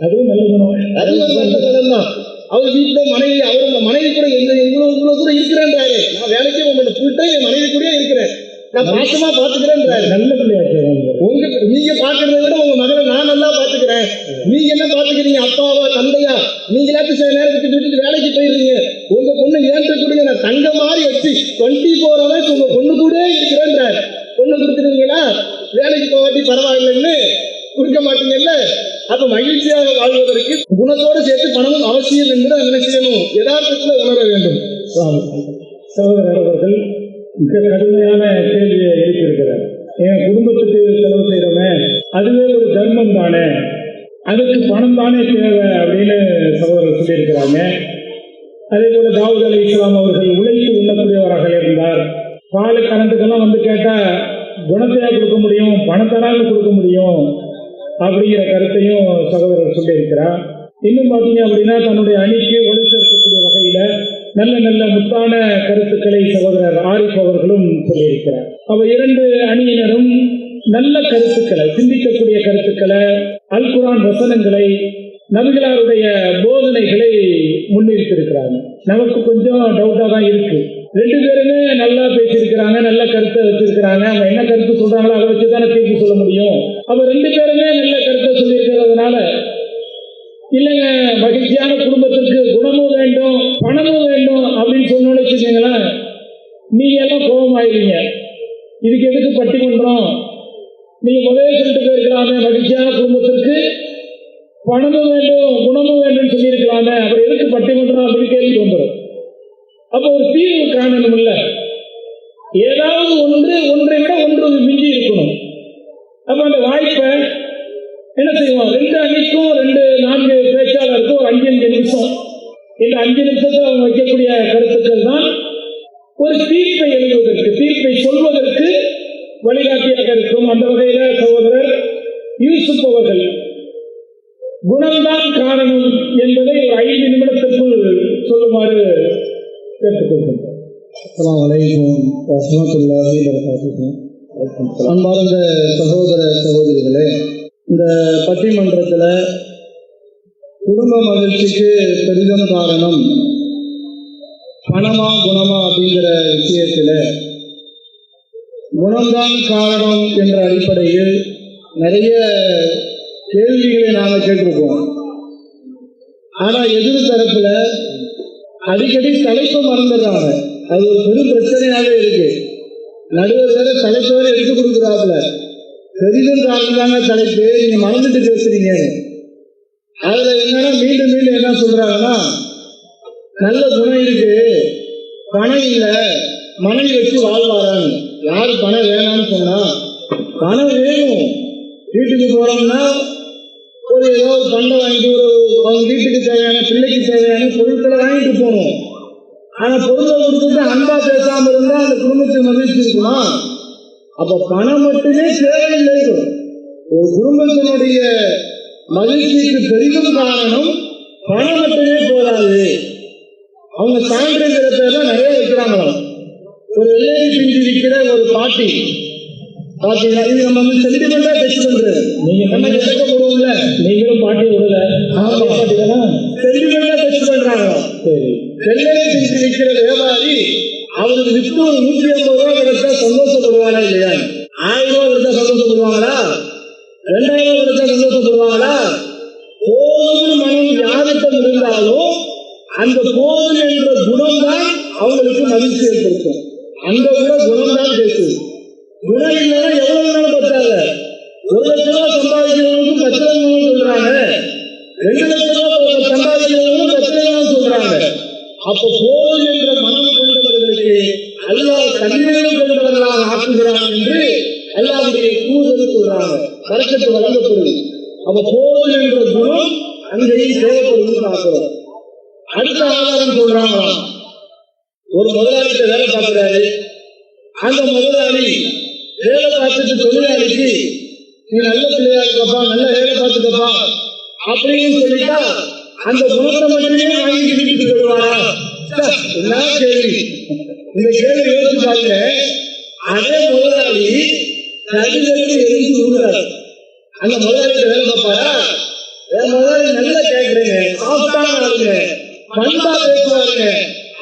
அதுவும் நல்ல குணம், அதுவும் நல்ல குணம் தான். அவர் வீட்டுல மனைவி, அவர் மனைவி கூட இவ்வளவு கூட இருக்கிறேன்றாரு, நான் வேலைக்கே போக மாட்டேன், ஃபுல் டைம் என் மனைவி கூட இருக்கிறேன், நான் பாசமா பாத்துக்கிறேன்றாரு. நல்ல பிள்ளையாச்சு. நீங்க பாக்குறதை விட உங்க மகனை நான் நல்லா பாத்துக்கிறேன். நீங்க என்ன பாத்துக்கிறீங்க, அப்பாவா தந்தையா? நீங்களாச்சும் சில நேரத்துக்கு விட்டுட்டு வேலைக்கு போயிருந்தீங்க, உங்க பொண்ணு ஏன்ட்டு கொடுங்க, நான் தங்க மாதிரி வச்சு 24 hours உங்க பொண்ணு கூட இருக்கிறேன்றாரு. பொண்ணு கொடுத்துருவீங்களா? வேலைக்கு போகாட்டி பரவாயில்லைன்னு கொடுக்க மாட்டீங்கல்ல? அப்ப மகிழ்ச்சியாக வாழ்வதற்கு குணத்தோடு சேர்த்து பணமும் அவசியம் என்று அதை செய்யணும், யதார்த்தத்தில் உணர வேண்டும். சகோதரர் அவர்கள் மிக கடுமையான கேள்வியை எழுப்பியிருக்கிறார். என் குடும்பத்துக்கு செலவு செய்யறோமே, அதுவே ஒரு தர்மம் தானே, அதுக்கு பணம் தானே தேவை அப்படின்னு சகோதரர் சொல்லியிருக்கிறாங்க. அதே போல தாவூத் அலைஹிஸ்ஸலாம் அவர்கள் உழைத்து உண்ணக்கூடியவராக இருந்தார். பால் கரண்ட்டுக்கெல்லாம் வந்து கேட்டா குணத்தையா கொடுக்க முடியும், பணத்தானால கொடுக்க முடியும் அப்படிங்கிற கருத்தையும் சகோதரர் சொல்லியிருக்கிறார். இன்னும் பார்த்தீங்க அப்படின்னா தன்னுடைய அணிக்கு ஒளி சேர்க்கக்கூடிய வகையில நல்ல நல்ல முத்தான கருத்துக்களை சகோதரர் ஆரிஃப் அவர்களும் சொல்லியிருக்கிறார். அவ இரண்டு அணியினரும் நல்ல கருத்துக்களை, சிந்திக்கக்கூடிய கருத்துக்களை, அல் குர்ஆன் வசனங்களை, நபிகளாருடைய போதனைகளை முன்னிறுத்திருக்கிறாங்க. நமக்கு கொஞ்சம் டவுட்டா தான் இருக்கு. ரெண்டு பேருமே நல்லா பேசியிருக்கிறாங்க, நல்ல கருத்தை வச்சிருக்கிறாங்க. அவங்க என்ன கருத்து சொல்றாங்களோ அதை வச்சுதானே தீர்ப்பு சொல்ல முடியும். அப்ப ரெண்டு பேருமே நல்ல கருத்தை சொல்லியிருக்கிறதுனால இல்லைங்க மகிழ்ச்சியான குடும்பத்திற்கு குணமும் வேண்டும் பணமும் வேண்டும் அப்படின்னு சொன்னோன்னு வச்சுக்கீங்களேன், நீங்க எல்லாம் கோபமாயிருவீங்க. இதுக்கு எதுக்கு பட்டிமன்றம்? நீங்க முதலே சொல்லிட்டு போயிருக்கலாமே, மகிழ்ச்சியான குடும்பத்திற்கு பணமும் வேண்டும் குணமும் வேண்டும் சொல்லியிருக்கலாமே, அப்புறம் எதுக்கு பட்டிமன்றம் அப்படின்னு கேள்வி வந்துடும். அப்போ ஒரு தீர்வு காணணும் இல்ல, ஏதாவது ஒன்றை விட ஒன்று மிஞ்சி இருக்கணும். அப்ப அந்த வாய்ப்பை என்ன செய்வோம், ரெண்டு அணிக்கும் 2-4 பேச்சாளருக்கும் ஒரு 5 நிமிஷம், இந்த 5 நிமிஷத்தை அவங்க வைக்கக்கூடிய கருத்துக்கள் தான் ஒரு தீர்ப்பை எழுதுவதற்கு, தீர்ப்பை சொல்வதற்கு வழிகாட்டியாக இருக்கும். அந்த வகையில சகோதரர் யூசுப் அவர்கள் குணம்தான் காரணம் என்பதை ஒரு 5 நிமிடத்திற்குள் சொல்லுமாறு கேட்டுக்கொள்கின்றோம். அஸ்ஸலாமு அலைக்கும் வரஹ்மத்துல்லாஹி வபரகாத்துஹு. அன்பார்ந்த சகோதர சகோதரிகளே, இந்த பட்டிமன்றத்தில் குடும்ப மகிழ்ச்சிக்கு பெரிதும் காரணம் பணமா குணமா அப்படிங்கிற விஷயத்தில் குணம்தான் காரணம் என்ற அடிப்படையில் நிறைய கேள்விகளை நாங்கள் கேட்டிருக்கோம். ஆனா எதிர் தரப்புல அடிக்கடி தலைப்பு மறந்துடுறாங்க. அது ஒரு பெரும் பிரச்சனையாவே இருக்கு. நடுவர் வேற தலைப்பு வேற எடுத்து கொடுக்குறாப்புல, பெரிதும் காரணம்தாங்க தலைப்பு, நீங்க மறந்துட்டு பேசுறீங்க. அதுல என்னன்னா மீண்டும் மீண்டும் என்ன சொல்றாங்கன்னா, நல்ல குணம் இருக்கு, பணம் இல்ல, மனைவி வச்சு வாழ்வாராங்க. யாரு பணம் வேணாம்னு சொன்னா, பணம் வேணும். வீட்டுக்கு போறோம்னா ஒரு ஏதோ ஒரு பண்டை வாங்கிட்டு அவங்க வீட்டுக்கு தேவையான பிள்ளைக்கு தேவையான பொருட்களை வாங்கிட்டு போகணும். ஆனா பொருளை கொடுத்துட்டு அன்பா பேசாம இருந்தா அந்த குடும்பத்துக்கு மகிழ்ச்சி இருக்குமா? அப்ப பணம் மட்டுமே தேவையில்லை. ஒரு குடும்பத்தினுடைய மகிழ்ச்சிக்கு பெரிதும் காரணம் பணம் மட்டுமே போதாது. அவங்க சான்றிதழ பேர்லாம் நிறைய வைக்கிறாங்களாம். ஒரு வெள்ளை பிஞ்சு விற்கிற ஒரு பாட்டி பாத்தீங்கன்னா, இது நம்ம வந்து சென்டிமெண்டா டெஸ்ட் பண்றது. நீங்க நம்ம எடுக்கப்படுவோம்ல, நீங்களும் பாட்டி விடல சென்டிமெண்டா டெஸ்ட் பண்றாங்க. சரி, வெள்ளை பிஞ்சு விற்கிற வியாபாரி அவருக்கு விற்று ஒரு 150 ரூபா கிடைச்சா சந்தோஷப்படுவாங்களா இல்லையா? 1000 ரூபா கிடைச்சா சந்தோஷப்படுவாங்களா? 2000 ரூபா கிடைச்சா சந்தோஷப்படுவாங்களா? போதும்னு மனம் யாருக்கும் இருந்தாலும் அந்த போதும் என்ற குணம் தான் அவங்களுக்கு மகிழ்ச்சி ஏற்படுத்தும். அந்த குணம் தான் பேசுது. குணம் இல்லைன்னா எவ்வளவு நாளும் பத்தாங்க. 1 லட்சம் ரூபாய் சம்பாதிக்கிறவங்களுக்கும் 10 லட்சம் சொல்றாங்க, 2 லட்சம் ரூபாய் சம்பாதிக்கிறவங்களுக்கும் 10 லட்சம் சொல்றாங்க. அப்ப போதும் என்ற மனம் கொண்டவர்களுக்கு அல்லாஹ் தன்மையிலும் கொண்டவர்களாக ஆக்குகிறான் என்று அல்லாஹ்வுடைய தூதர் சொல்றாங்க. பரக்கத்து வழங்கப்படுது. அப்ப போதும் என்ற குணம் அங்கேயும் தேவைப்படுது பார்க்கிறோம். அடுத்த ஆதாரம் சொல்றாங்களாம், ஒரு முதலாளிகிட்ட வேலை பார்க்கிறாரு. அந்த முதலாளி வேலை பார்த்துட்டு தொழிலாளிக்கு நீ நல்ல பிள்ளையா இருக்கப்பா, நல்ல வேலை பார்த்துக்கப்பா அப்படின்னு சொல்லிட்டா அந்த குணத்தை மட்டுமே வாங்கிட்டு வீட்டுக்கு போடுவாரா? என்ன கேள்வி! இந்த கேள்வி யோசிச்சு பாருங்க. அதே முதலாளி கடிதத்தை எரிஞ்சு விடுறாரு. அந்த முதலாளிகிட்ட வேலை பார்ப்பாரா? முதலாளி நல்லா கேட்கறீங்க, சாப்பிட்டாங்க ஆளுங்க, பண்பா பேசுவாருங்க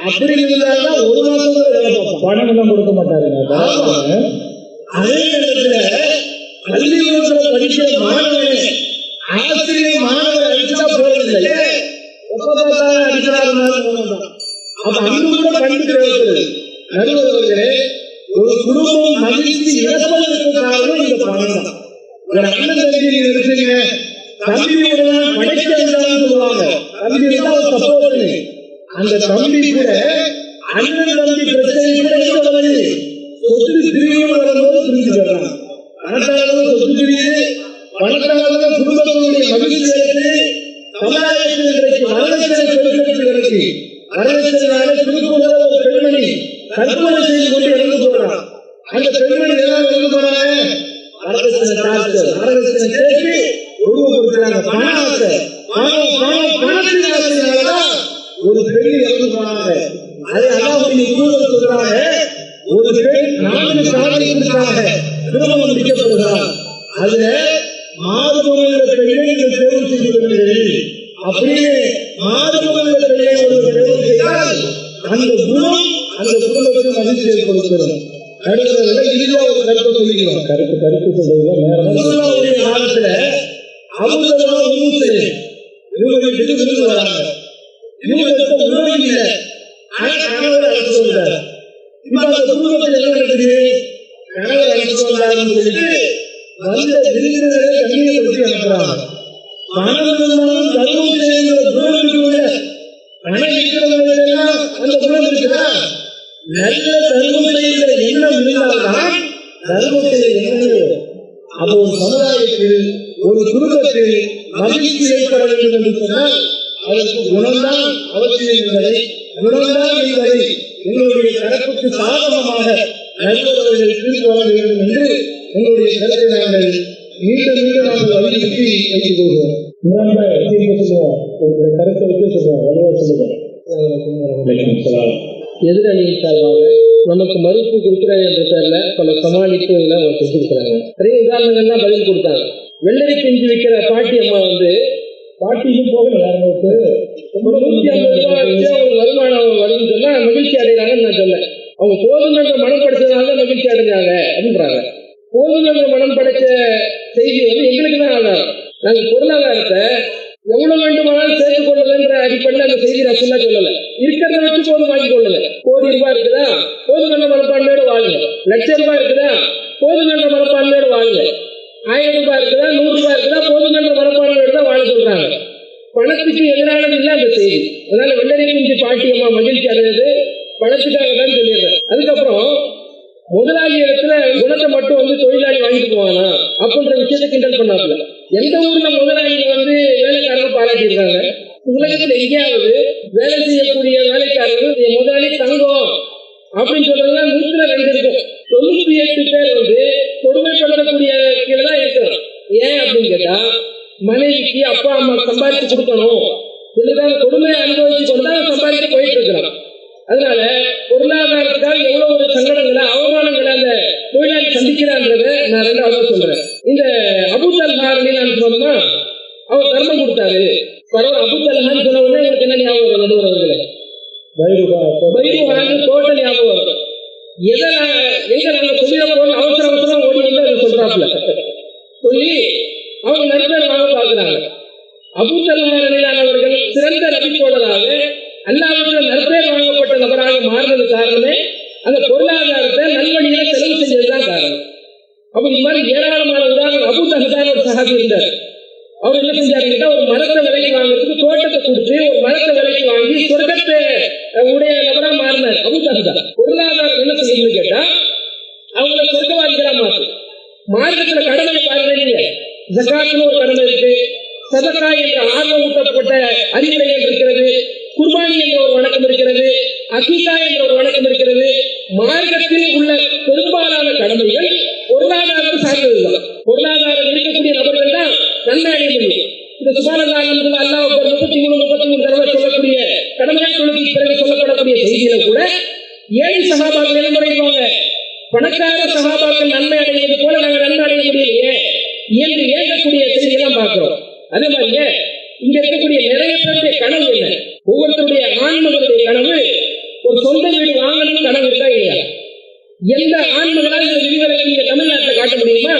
அப்படி இருந்தாருன்னா 1 மாசம் கூட வேலை பார்ப்போம். பணம் எல்லாம் கொடுக்க மாட்டாருங்க. அதே நேரத்துல பள்ளிக்கூடத்துல படிக்கிற மாணவனே ஆசிரியர் மாணவர் அடிச்சா போறதில்லை, எப்ப பார்த்தாலும் அடிக்கிறாருன்னா அப்ப அங்கு கூட பண்பு தேவைப்படுது. நடுவர்களே, ஒரு குடும்பம் மகிழ்ச்சி இழப்பதற்கு காரணம் இந்த பணம் தான். ஒரு அண்ணன் தம்பி இருக்குங்க, தம்பியோடதான் படைச்சான்னு சொல்லுவாங்க. தம்பி ஒரு சப்போர்ட். அந்த தம்பி கூட அண்ணன் தம்பி பிரச்சனை கூட வருது. சொத்து பிரிவுன்னு வரும்போது புரிஞ்சு வர்றாங்க. பணத்தாளர்கள் சொத்து பிரிவு, பணத்தாளர்கள் குடும்பத்தினுடைய மகிழ்ச்சி எடுத்து சமுதாயத்தில் இன்றைக்கு வரதட்சணை பெருக்கத்தில் இறக்கி வரதட்சணையால திருப்பூர்ல ஒரு பெண்மணி கற்பனை செய்து கொண்டு இறந்து போறான். அந்த பெண்மணி எல்லாம் இறந்து போறாங்க. வரதட்சணை டாக்டர் வரதட்சணை சேர்த்து உருவப்படுத்துறாங்க. பண ஆசை, பணத்தின் ஆசையாலதான் ஒரு பெண் இறந்து போனாங்க. அதை அல்லாஹ்வுடைய தூதர் சொல்றாங்க, ஒரு பெண் 4 காரணங்களுக்காக திருமணம் முடிக்கப்படுகிறார். அதுல மாறுபடுகிற பெண்ணை நீங்கள் தேர்வு செய்கிறீர்கள். அப்படியே மாறுபடுகிற பெண்ணை ஒரு தேர்வு செய்தால் அந்த குணம் அந்த குடும்பத்தில் மகிழ்ச்சி ஏற்படுத்துகிறது. அடுத்தவர்கள் இந்தியா ஒரு கருத்தை சொல்லிக்கிறோம். கருத்து சொல்லுடைய காலத்துல அவங்களதான் உணவு செய்யும். இவங்க வீட்டுக்கு விருந்து வராங்க. இவங்களுக்கு உணவு இல்லை. ஆனா கணவர் அழைச்சு வந்தார். இப்ப அந்த குடும்பத்தில் என்ன நடக்குது? கணவர் அழைச்சு வந்தாருன்னு சொல்லிட்டு வந்த விருந்தினரை கண்ணியப்படுத்தி அனுப்புறாங்க. பணம் இருந்தாலும் தர்மம் செய்கிற குணம் இருக்குல்ல, பணம் இருக்கிறவங்களெல்லாம் அந்த குணம் இருக்குதா? நல்ல தர்மம் செய்கிற எண்ணம் இருந்தால்தான் தர்மம் செய்கிற எண்ணமே வரும். அப்போ ஒரு சமுதாயத்தில் ஒரு குடும்பத்தில் மகிழ்ச்சி ஏற்பட வேண்டும் என்று சொன்னால் அதற்கு குணம்தான் அவசியம் என்பதை, குணம்தான் என்பதை எங்களுடைய தரப்புக்கு சாதகமாக நல்லவர்கள் தீர்ப்பு வர வேண்டும் என்று எங்களுடைய கருத்தை நாங்கள் மீண்டும் நாங்கள் வலியுறுத்தி வைத்துக் கொள்வோம். கருத்தை வைத்து சொல்லுவோம். எதிரணியின் சார்பாக நமக்கு மறுப்பு கொடுக்கிறார் என்ற பேர்ல பல சமாளிப்புகளை அவங்க செஞ்சிருக்கிறாங்க. நிறைய உதாரணங்கள்லாம் பதில் கொடுத்தாங்க. வெள்ளரி பிஞ்சு விற்கிற பாட்டி அம்மா பாட்டியும் போக 150 ரூபாய் வச்சு அவங்க வருமானம் வரும்னு சொன்னா மகிழ்ச்சி அடைகிறாங்கன்னு நான் சொன்னேன். அவங்க போதுமென்ற மனம் படைச்சதுனால மகிழ்ச்சி அடைஞ்சாங்க அப்படின்றாங்க. போதுமென்ற மனம் படைச்ச செய்தி எங்களுக்கு தான் ஆதாரம். நாங்கள் பொருளாதாரத்தை எவ்வளவு வேண்டுமானாலும் சேர்த்துக் கொள்ளுகின்ற அடிப்படையில் அந்த செய்தி ரசூலா சொல்லல. இருக்கிறத வச்சு போதும் வாங்கிக் கொள்ளுங்க. கோடி ரூபாய் இருக்குதா, போதுமென்ற மனப்பான்மையோடு வாங்குங்க. லட்சம் ரூபாய் இருக்குதா, போதுமென்ற மனப்பான்மையோடு வாங்குங்க. 1000 ரூபாய் இருக்குதா, 100 ரூபாய் இருக்குதா, போதுமென்ற மனப்பான்மையோடு தான் வாழ சொல்றாங்க. பணத்துக்கு எதிரானது இல்லை அந்த செய்தி. அதனால வெள்ளரி பிஞ்சு பாட்டியம்மா மகிழ்ச்சி அடைவது பணத்துக்காக தான் சொல்லிடுறேன். அதுக்கப்புறம் முதலாளி இடத்துல குணத்தை மட்டும் தொழிலாளி வாங்கிட்டு போவானா அப்படின்ற விஷயத்தை கிண்டல் பண்ணாப்புல. எந்த ஊர்ல முதலாளி வேலைக்காரர்கள் பாராட்டியிருக்காங்க? உலகத்துல எங்கேயாவது வேலை செய்யக்கூடிய வேலைக்காரர்கள் முதலாளி தங்கம் அப்படின்னு சொல்றதுலாம் 100ல் 2 இருக்கும். 98 பேர் கொடுமைப்படுத்தக்கூடிய கீழே தான் இருக்கிறோம். ஏன் அப்படின்னு கேட்டா, மனைவிக்கு அப்பா அம்மா சம்பாதிச்சு கொடுக்கணும், இதுதான் கொடுமையை அனுபவிச்சு கொண்டா சம்பாதிக்க போயிட்டு இருக்கிறோம். அதனால பொருளாதாரத்துக்காக எவ்வளவு ஒரு சங்கடங்களை அவமானங்களை அந்த தொழிலாளி சந்திக்கிறான்றத நான் 2வது சொல்றேன். இந்த அபூதல்ஹான்னு நான் சொன்னா அவர் தர்மம் கொடுத்தாரு. பரவாயில்ல, அபூதல்ஹான்னு சொன்ன உடனே உங்களுக்கு என்ன ஞாபகம் வரும்? நடுவர்களே, பைருஹான்னு டோட்டல் ஞாபகம் வரும். எங்க நாங்க சொல்லிட போன அவசரம் ஓடி வந்து அதை சொல்றாப்புல சொல்லி அவங்க நண்பர் வாங்க பார்க்கிறாங்க. அபூதல்ஹான் அவர்கள் சிறந்த நபித்தோழராக அல்லாஹ்வின் நற்பெயர் வாங்கப்பட்ட நபராக மாறினது காரணமே அந்த பொருளாதாரத்தை நல்வழியில செலவு செஞ்சதுதான் காரணம். அப்ப இந்த மாதிரி ஏராளமான உதாரணம். அபூ தஹ்தான் ஒரு சஹாபி இருந்தார். அவர் என்ன செஞ்சாருன்னா, ஒரு மரத்தை விலைக்கு வாங்குறதுக்கு தோட்டத்தை கொடுத்து ஒரு மரத்தை விலைக்கு வாங்கி சொர்க்கத்தை உடைய நபரா மாறினார் அபூ தஹ்தான். பொருளாதாரம் என்ன செய்யணும்னு கேட்டா அவங்கள சொர்க்கவாதிகளா மாற்று. மார்க்கத்துல கடமை பாருங்க. ஜகாத்னு ஒரு கடமை இருக்கு, சதகா என்ற ஆர்வம் ஊட்டப்பட்ட அறிவுரைகள் இருக்கிறது, குர்பானி என்ற ஒரு வணக்கம் இருக்கிறது, அகீகா என்ற ஒரு வணக்கம் இருக்கிறது. மார்க்கத்தில் உள்ள பெரும்பாலான கடமைகள் பொருளாதாரத்தை சார்ந்ததுதான். பொருளாதாரம் இருக்கக்கூடிய நபர்கள் தான் நன்மை அடைய முடியும். இந்த சுபானல்லாஹ் அல்லாஹ் 33 தடவை சொல்லக்கூடிய கடமையான தொழுகைக்கு பிறகு சொல்லப்படக்கூடிய செய்தியில கூட ஏழை சகாபாக்கள் என்ன முறைவாங்க, பணக்கார சகாபாக்கள் நன்மை அடைவது போல நாங்கள் நன்மை அடைய முடியலையே என்று ஏற்கக்கூடிய செய்தியெல்லாம் பார்க்கிறோம். அதே மாதிரியே இங்க இருக்கக்கூடிய நிறைய பேருடைய கனவு என்ன? ஒவ்வொருத்தருடைய ஆண்மகளுடைய கனவு ஒரு சொந்த வீடு வாங்கணும் கனவு இருக்கா இல்லையா? எந்த ஆண்மகளால் இந்த விதிவிலக்கு நீங்க தமிழ்நாட்டில் காட்ட முடியுமா?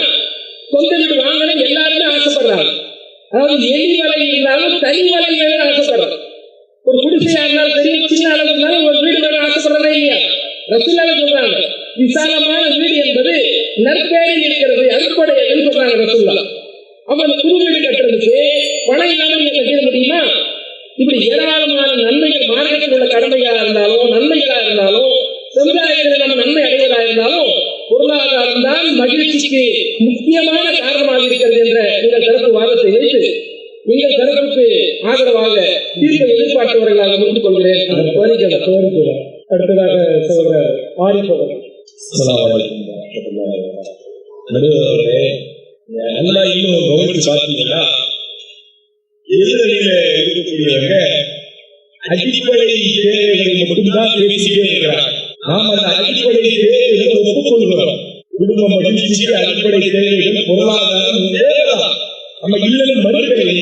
சொந்த வீடு வாங்கணும் எல்லாருமே ஆசைப்படுறாங்க. அதாவது எலி வலை இருந்தாலும் தனி வலை வேணும் ஆசைப்படுறாங்க. ஒரு குடிசையா இருந்தாலும் சரி, சின்ன அளவு இருந்தாலும் ஒரு வீடு வேணும் ஆசைப்படுறதா இல்லையா? ரசூலுல்லாஹ் சொல்றாங்க, விசாலமான வீடு என்பது நற்பெயரில் இருக்கிறது, அடிப்படை சொல்றாங்க ரசூலுல்லாஹ். அப்ப அந்த புது வீடு கட்டுறதுக்கு பணம் இல்லாம நீங்க கட்டிட முடியுமா? இப்படி ஏராளமான நன்மைகள் மார்க்கத்தில் உள்ள கடமைகளா இருந்தாலும் நன்மைகளா இருந்தாலும் சமுதாயத்தில் நம்ம நன்மை அடைவதா இருந்தாலும் பொருளாதாரம் தான் மகிழ்ச்சிக்கு முக்கியமான காரணமாக இருக்கிறது என்ற உங்கள் தரப்பு வாதத்தை வைத்து நீங்கள் தரப்புக்கு ஆதரவாக தீர்ப்பை எதிர்பார்த்தவர்களாக முடித்துக் கொள்கிறேன். அடுத்ததாக சகோதரர் ஆரிஃபவர். நல்லா இன்னும் கவனிச்சு பார்த்தீங்கன்னா எதிரில இருக்கக்கூடியவங்க அடிப்படை தேவைகளை மட்டும்தான் பேசிக்கிட்டே இருக்கிறாங்க. நாம் அந்த அடிப்படை தேவைகளை ஒப்புக்கொள்கிறோம். குடும்ப மகிழ்ச்சிக்கு அடிப்படை தேவைகள் பொருளாதாரம் தேவைதான். நம்ம இல்லைன்னு மறுக்கலை.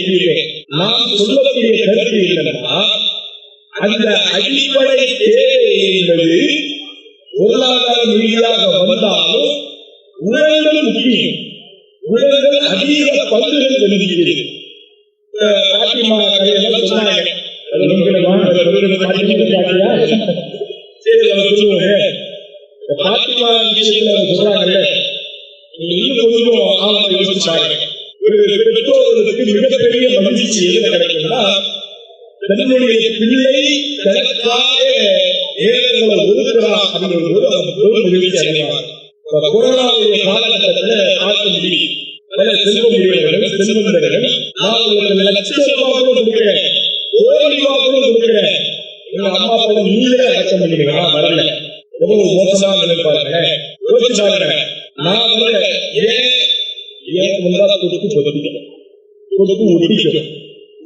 நாம் சொல்லக்கூடிய கருத்து என்னன்னா அந்த அடிப்படை தேவை என்பது பொருளாதார ரீதியாக வந்தாலும் உணவுகள் முக்கியம். உணவுகள் அதிக பங்குகள் வகிக்கிறது. பாத்திமா கதையெல்லாம் சொன்னாங்க. பாத்திமா விஷயத்துல சொல்றாங்கல்ல, நீங்க இன்னும் கொஞ்சம் ஆழமா யோசிச்சு பாருங்க. ஒரு பெற்றோர்களுக்கு மிகப்பெரிய மகிழ்ச்சி எது கிடைக்கும்னா தன்னுடைய பிள்ளை தனக்காக ஏழைகளை ஒதுக்குறான் அப்படிங்கிறது ஒரு மகிழ்ச்சி அடைவாங்க. கொரோனாவுடைய காலகட்டத்துல பார்க்க முடியும். செல்வ முடியவர்கள் செல்வந்தர்கள் நான் உங்களுக்கு லட்சம் ரூபாய் கூட கொடுக்கிறேன், கோடி ரூபாய் கூட கொடுக்கிறேன், எங்க அம்மா அப்பா நீங்களே அடக்கம் பண்ணிக்கிறீங்களா? வரல. எவ்வளவு மோசமா நினைப்பாருங்க. யோசிச்சு பாருங்க. நான் வந்து ஏன் வந்தா கொடுத்து ஒட்டிக்கும்.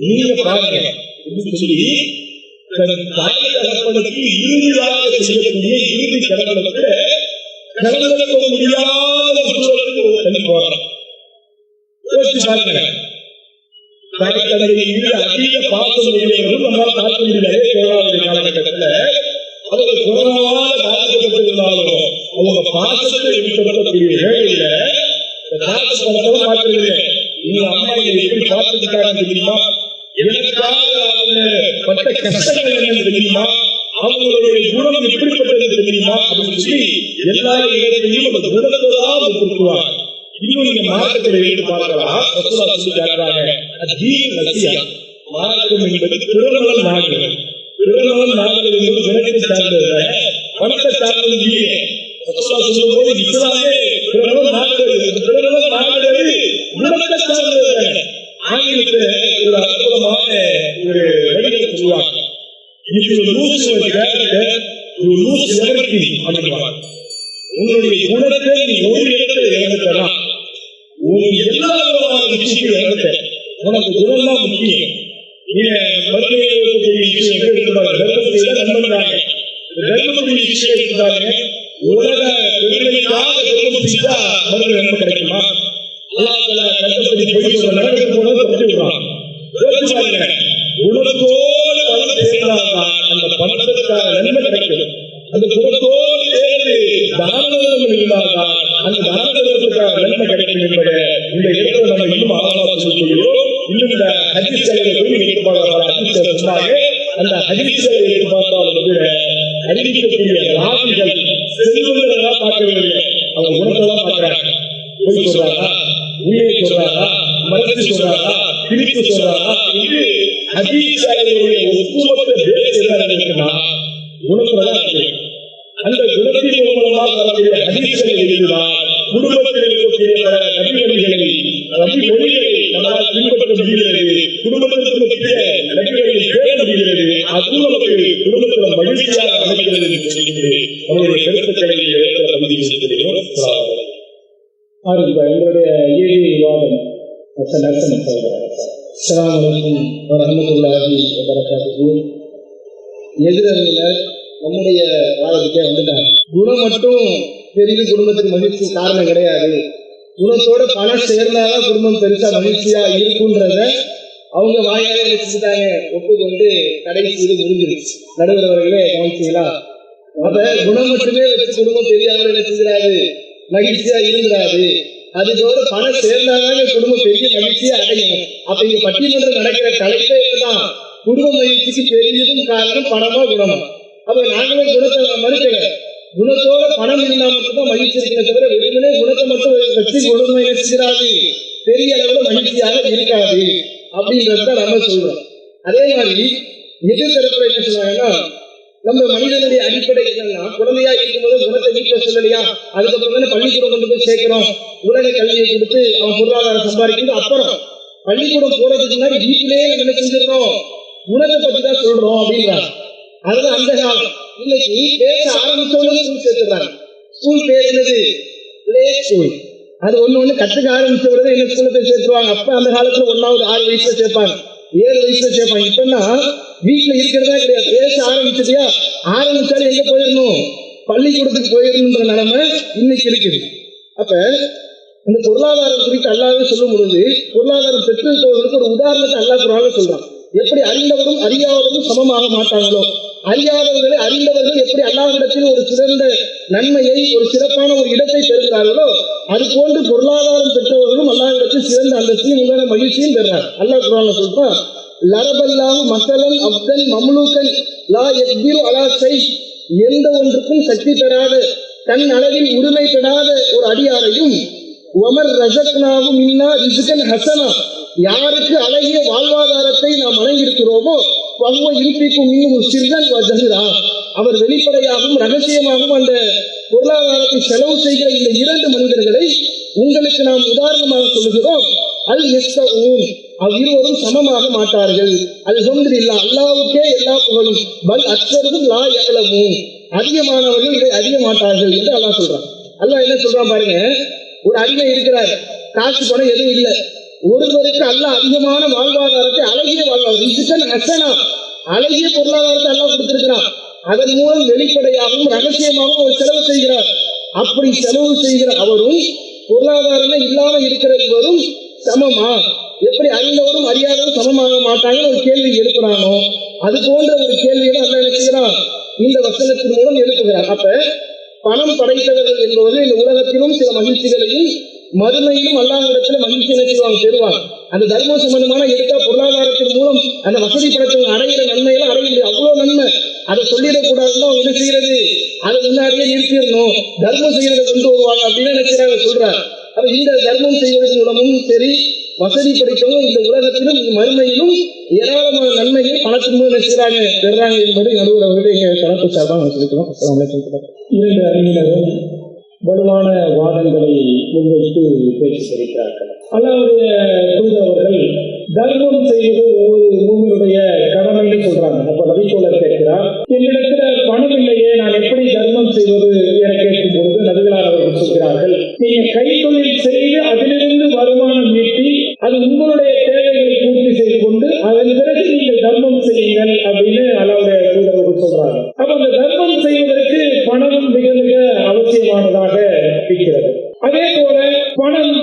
நீங்க பாருங்க சொல்லி தாய் தகப்பனுக்கு இறுதியாக செய்யக்கூடிய இறுதி கடவுளுக்கு கடவுளுக்கு முடியாத சூழலுக்கு தள்ளி போறான். யோசிச்சு பாருங்க. தாய் தந்தையின் அதிக பாசம் உடையவர்கள் நம்மளால் பார்க்க முடியாது. கொரோனா காலகட்டத்துல அவர்கள் கொரோனாவால் பாதிக்கப்பட்டிருந்தாலும் அவங்க பாசத்தை வெளிப்படுத்தக்கூடிய வேலையில பார்க்கறது. நீங்க அம்மா எப்படி பார்த்துக்கிட்டாங்க தெரியுமா? எனக்காக அவங்க பட்ட கஷ்டங்கள் என்னன்னு தெரியுமா? அவங்களுடைய குணம் எப்படிப்பட்டது தெரியுமா? அப்படின்னு சொல்லி எல்லா இடத்திலையும் அந்த குணத்தைதான் கொடுத்துருவாங்க. இன்னும் நீங்க மார்க்கத்தில் எடுத்து பார்க்கலாம். ரசூலுல்லாஹ் சொல்லி காட்டுறாங்க, அதீன் நசியா மார்க்கம் என்பது பிறநலன் நாடுகள். பிறநலன் நாடுகள் என்பது குணத்தை சார்ந்தது, பணத்தை சார்ந்தது இல்லையே. ரசூலுல்லாஹ் சொல்லும்போது இஸ்லாமே பிறநலன் நாடுகள், பிறநலன் நாடுகள் குணத்தை சார்ந்தது. ஆங்கிலத்தில் ஒரு அற்புதமான ஒரு வழிகளை சொல்லுவாங்க. உங்களுடைய குணத்தை நீ ஒரு இடத்துல இழந்துட்டலாம், எல்லா விஷயங்களும் இழந்த உனக்கு குணம் தான் முக்கியம். நீங்க மருத்துவ விஷயம் எடுத்துப்பாங்க, தர்மபுரியில நண்பனாங்க, தர்மபுரி விஷயம் எடுத்துட்டாங்க. உலக பெருமைக்காக தர்மபுரிச்சா மருந்து நன்மை கிடைக்குமா? கஷ்டப்படி போய் நடக்க போனது பற்றி விடுறாங்க. குணத்தோடு பணம் சேர்ந்தால்தான் அந்த பணத்திற்காக நன்மை கிடைக்கும். அந்த குணத்தோடு சேர்ந்து தானங்கள் இருந்தால்தான் அந்த தானத்திற்காக நன்மை கிடைக்கும் என்பதை இந்த இடத்துல நம்ம இன்னும் ஆழமாக சொல்லிக்கிறோம். இன்னும் இந்த ஹதீஸ் சொன்னாங்க. அந்த ஹதீஸை எடுத்து பார்த்தாலும் அறிவிக்கக்கூடிய ராவிகள் செல்வங்களா பார்க்கவில்லை, அவங்க குணத்தை தான் பார்க்கிறாங்க. போய் சொல்றாரா, உண்மையை சொல்றாரா, மனசு சொல்றாரா, பிரித்து சொல்றாரா, இது ஹதீஸுடைய ஒட்டுமொத்த பேஸ் என்ன இருக்குன்னா குணத்துலதான் இருக்கு. அந்த குணத்தின் மூலமாக வரக்கூடிய ஹதீஸ்களை எழுதினால் குடும்பத்தில் இருக்கக்கூடிய நபிமொழிகளை நபிமொழிகளை நம்மால் பின்பற்ற முடிகிறது. குடும்பத்திற்கு நபிகளை பேர முடிகிறது. அது நமக்கு குடும்பத்தில் மகிழ்ச்சியாக அமைக்கிறது என்று சொல்லிட்டு அவருடைய கருத்துக்களை பதிவு செய்கிறோம். எங்களுடைய இறுதி விவாதம் எதிரினர் நம்முடைய வாதத்துக்கே வந்துட்டாங்க. குணம் மட்டும் பெரிய குடும்பத்தின் மகிழ்ச்சி காரணம் கிடையாது. குணத்தோட பணம் சேர்ந்தாதான் குடும்பம் பெருசா மகிழ்ச்சியா இருக்குன்றத அவங்க வாயால நினைச்சுட்டாங்க, ஒப்புக்கொண்டு கடைசி இது முடிஞ்சிருச்சு. நடுவர் அவர்களே கவனிச்சீங்களா? அப்ப குணம் மட்டுமே வச்சு குடும்பம் பெரியாமல் நினைச்சுக்கிறாரு, மகிழ்ச்சியா இருந்தாரு. அதுக்கோட பணம் சேர்ந்தாதாங்க குடும்பம் பெரிய மகிழ்ச்சியா அடையும். அப்ப இங்க பட்டிமன்றம் நடக்கிற தலைப்பே தான் குடும்ப மகிழ்ச்சிக்கு பெரியதும் காரணம் பணமா குணமா. அப்ப நாங்களே குணத்தை மறுக்கல, குணத்தோட பணம் இருந்தா மட்டும்தான் மகிழ்ச்சி இருக்கிற தவிர வெறுமனே குணத்தை மட்டும் வச்சு குணம் மகிழ்ச்சிக்கிறாரு, பெரிய அளவுல மகிழ்ச்சியாக இருக்காது. அப்படின்றத நம்ம சொல்றோம். அதே மாதிரி எதிர்த்தரப்புல என்ன சொன்னாங்கன்னா, நம்ம மனிதனுடைய அடிப்படை என்னன்னா, குழந்தையா இருக்கும்போது குணத்தை வீட்டுல சொல்லலையா, அதுக்கப்புறம் தானே பள்ளிக்கூடம் கொண்டு போய் சேர்க்கிறோம், உலக கல்வியை கொடுத்து அவன் பொருளாதாரம் சம்பாதிக்கிறது. அப்புறம் பள்ளிக்கூடம் போறதுக்கு முன்னாடி வீட்டிலேயே நம்ம என்ன செஞ்சிடறோம், குணத்தை பத்தி தான் சொல்றோம் அப்படின்றாங்க. அதுதான் அந்த காலம். இன்னைக்கு பேச ஆரம்பிச்சவங்க ஸ்கூல் சேர்த்துறாங்க. ஸ்கூல் பேர் என்னது? Play school. அது ஒண்ணு கற்றுக்க ஆரம்பிச்சவங்க என்ன ஸ்கூல்ல போய் சேர்த்துருவாங்க. அப்ப அந்த காலத்துல 1வது 6 வயசுல சேர்ப்பாங்க, 7 வயசுல சேர்ப்பாங்க. இப்பன்னா வீட்டுல இருக்கிறதா கிடையாது. பேச ஆரம்பிச்சதையா ஆரம்பிச்சாலும் எங்க போயிடணும், பள்ளிக்கூடத்துக்கு போயிடணுன்ற நிலைமை இன்னைக்கு இருக்குது. அப்ப இந்த பொருளாதாரம் குறித்து அல்லாஹ்வே சொல்லும் பொழுது பொருளாதாரம் பெற்றிருப்பவர்களுக்கு ஒரு உதாரணத்தை அல்லாஹ் குர்ஆன்ல சொல்றான். எப்படி அறிந்தவரும் அறியாதவரும் சமமாக மாட்டாங்களோ, அறியாதவர்களை அறிந்தவர்கள் எப்படி அல்லாஹ்விடத்தில் ஒரு சிறந்த நன்மையை, ஒரு சிறப்பான ஒரு இடத்தை பெறுகிறார்களோ, அது போன்று பொருளாதாரம் பெற்றவர்களும் அல்லாஹ்விடத்தில் சிறந்த அந்தஸ்தையும் உள்ள மகிழ்ச்சியும் பெறுறார். அல்லாஹ் குர்ஆன்ல சொல்றான், லரபல்லாஹு மஸலன் அப்தன் மம்லூகன் லா யக்திரு அலா ஷை, எந்த ஒன்றுக்கும் சக்தி பெறாத, தன் அளவில் உரிமை பெறாத ஒரு அடியாரையும், வமர் ரஸக்னாஹு மின்னா ரிஸ்கன் ஹஸனா, யாருக்கு அழகிய வாழ்வாதாரத்தை நாம் வழங்கியிருக்கிறோமோ, வஹுவ யுன்ஃபிகு மின்ஹு சிர்ரன் வ ஜஹரா, அவர் வெளிப்படையாகவும் ரகசியமாகவும் அந்த பொருளாதாரத்தை செலவு செய்கிற இந்த 2 மனிதர்களை உங்களுக்கு நாம் உதாரணமாக சொல்லுகிறோம். அல் யஸ்தஊன், அவ்விருவரும் சமமாக மாட்டார்கள். அல்ஹம்துலில்லாஹ், அல்லாஹ்வுக்கே எல்லா புகழும். பல் அக்ஸருஹும் லா யஅலமூன், அதிகமானவர்கள் இதை அறிய மாட்டார்கள் என்று அல்லாஹ் சொல்றான். அல்லாஹ் என்ன சொல்றான் பாருங்க, ஒரு அடிமை இருக்கிறார், காசு பணம் எதுவும் இல்லை. ஒருவருக்கு அல்லாஹ் அதிகமான வாழ்வாதாரத்தை, அழகிய வாழ்வாதாரம், அழகிய பொருளாதாரத்தை அல்லாஹ் கொடுத்திருக்கிறான். அதன் மூலம் வெளிப்படையாகவும் ரகசியமாகவும் அவர் செலவு செய்கிறார். அப்படி செலவு செய்கிற அவரும் பொருளாதாரமே இல்லாம இருக்கிற இவரும் சமமா? எப்படி அறிந்தவரும் அறியாதவரும் சமமாக மாட்டாங்கன்னு ஒரு கேள்வி எழுப்புறானோ, அது போன்ற ஒரு கேள்வியை அல்லாஹ் என்ன செய்கிறான், இந்த வசனத்தின் மூலம் எழுப்புகிறார். அப்ப பணம் படைத்தவர்கள் என்பது இந்த உலகத்திலும் சில மகிழ்ச்சிகளையும் மறுமையிலும் அல்லாஹ்விடத்துல மகிழ்ச்சி என்ன செய்வாங்க, பெறுவாங்க. அந்த தர்ம சம்பந்தமான எடுத்தா பொருளாதாரத்தின் மூலம் அந்த வசதி படைத்தவங்க அடைகிற நன்மையெல்லாம் அடைய முடியும். அவ்வளவு நன்மை. அதை சொல்லிடக்கூடாதுன்னு அவங்க என்ன செய்யறது, அதை முன்னாடியே நிறுத்திடணும், தர்மம் செய்யறதை கொண்டு வருவாங்க அப்படின்னு நினைக்கிறாங்க, சொல்றாங்க. அப்ப இந்த தர்மம் செய்வதன் மூலமும் சரி, வசதி படைத்தவங்க இந்த உலகத்திலும் மறுமையிலும் ஏராளமான நன்மைகள் பணத்தின் மூலம் நினைக்கிறாங்க, பெறாங்க என்பதை நடுவர் அவர்கள் எங்க கணக்கு சார்பாக சொல்லிக்கலாம். 2 அறிஞரும் வலுவான வாதங்களை முன்வைத்து பேசியிருக்கிறார்கள். அல்லாஹ்வுடைய தூதரவர்கள் தர்மம் செய்வது ஒரு மூமினுடைய கடமைன்னு சொல்றாங்க. அப்ப நபித்தோழர் கேட்கிறார், என்னிடத்துல பணம் இல்லையே, நான் எப்படி தர்மம் செய்வது என கேட்கும் பொழுது நபிகளார் அவர்கள் சொல்கிறார்கள், நீங்க கைத்தொழில் செய்து அதிலிருந்து வருமானம் ஈட்டி அது உங்களுடைய தேவைகளை பூர்த்தி செய்து கொண்டு அதன் பிறகு நீங்கள் தர்மம் செய்யுங்கள் அப்படின்னு அல்லாஹ்வுடைய தூதரவர்கள் சொல்றாங்க. அப்ப அந்த தர்மம் செய்வதற்கு பணம் மிக மிக அவசியமானதாக இருக்கிறது. அதே போல பணம்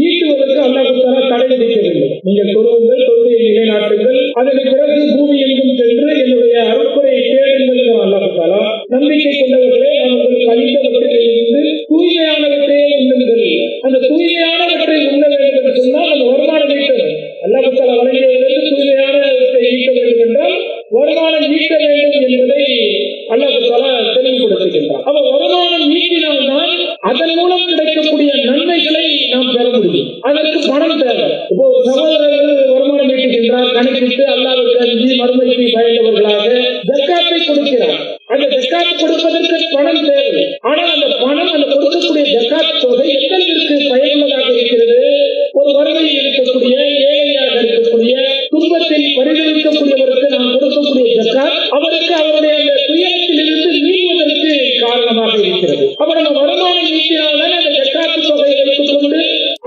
ஈட்டுவதற்கு அல்லாஹ் தடை விதிக்கவில்லை. நீங்கள் தொழுவுங்கள், தொழுகையை நிலைநாட்டுங்கள், அதற்கு பிறகு பூமி எங்கும் சென்று என்னுடைய அருட்குறையை தேடுங்கள் அல்லாஹ் தஆலா. நம்பிக்கை கொண்டவர்களே, நான் உங்களுக்கு அளித்தவற்றில் இருந்து தூய்மையானவற்றையே உண்ணுங்கள். அந்த தூய்மையானவற்றை உண்ண வேண்டும் என்று சொன்னால் அந்த வருமானம் ஈட்டணும். அல்லாஹ் தஆலா வழங்கியவர்களுக்கு தூய்மையானவற்றை ஈட்ட வேண்டும் என்றால் வருமானம் ஈட்ட வேண்டும் என்பதை அல்லாஹ் தஆலா தெளிவுபடுத்துகின்றார். அப்ப வருமானம் ஈட்டினால்தான் அதன் மூலம் கிடைக்கக்கூடிய நன்மைகளை நாம் பெற முடியும். அதற்கு பணம் தேவை. இப்போ சகோதரர்கள் வருமானம் ஈட்டுகின்றார், கணக்கிட்டு அல்லாஹ்வுக்கு அஞ்சி மறுமைக்கு பயந்தவர்களாக ஜக்காத்தை கொடுக்கிறார். அந்த ஜக்காத் கொடுப்பதற்கு பணம் தேவை. ஆனால் அந்த பணம், அந்த கொடுக்கக்கூடிய ஜக்காத் தொகை எத்தனைக்கு பயனுள்ளதாக இருக்கிறது? ஒரு வறுமையில் இருக்கக்கூடிய, ஏழையாக இருக்கக்கூடிய, துன்பத்தில் பரிதவிக்கக்கூடியவருக்கு நாம் கொடுக்கக்கூடிய ஜக்காத் அவருக்கு அவருடைய அந்த துயரத்தில் இருந்து நீங்குவதற்கு காரணமாக இருக்கிறது. அப்ப நம்ம வருமானம் ஈட்டினால்தான் அந்த ஜக்காத்து தொகையை வைத்துக் கொண்டு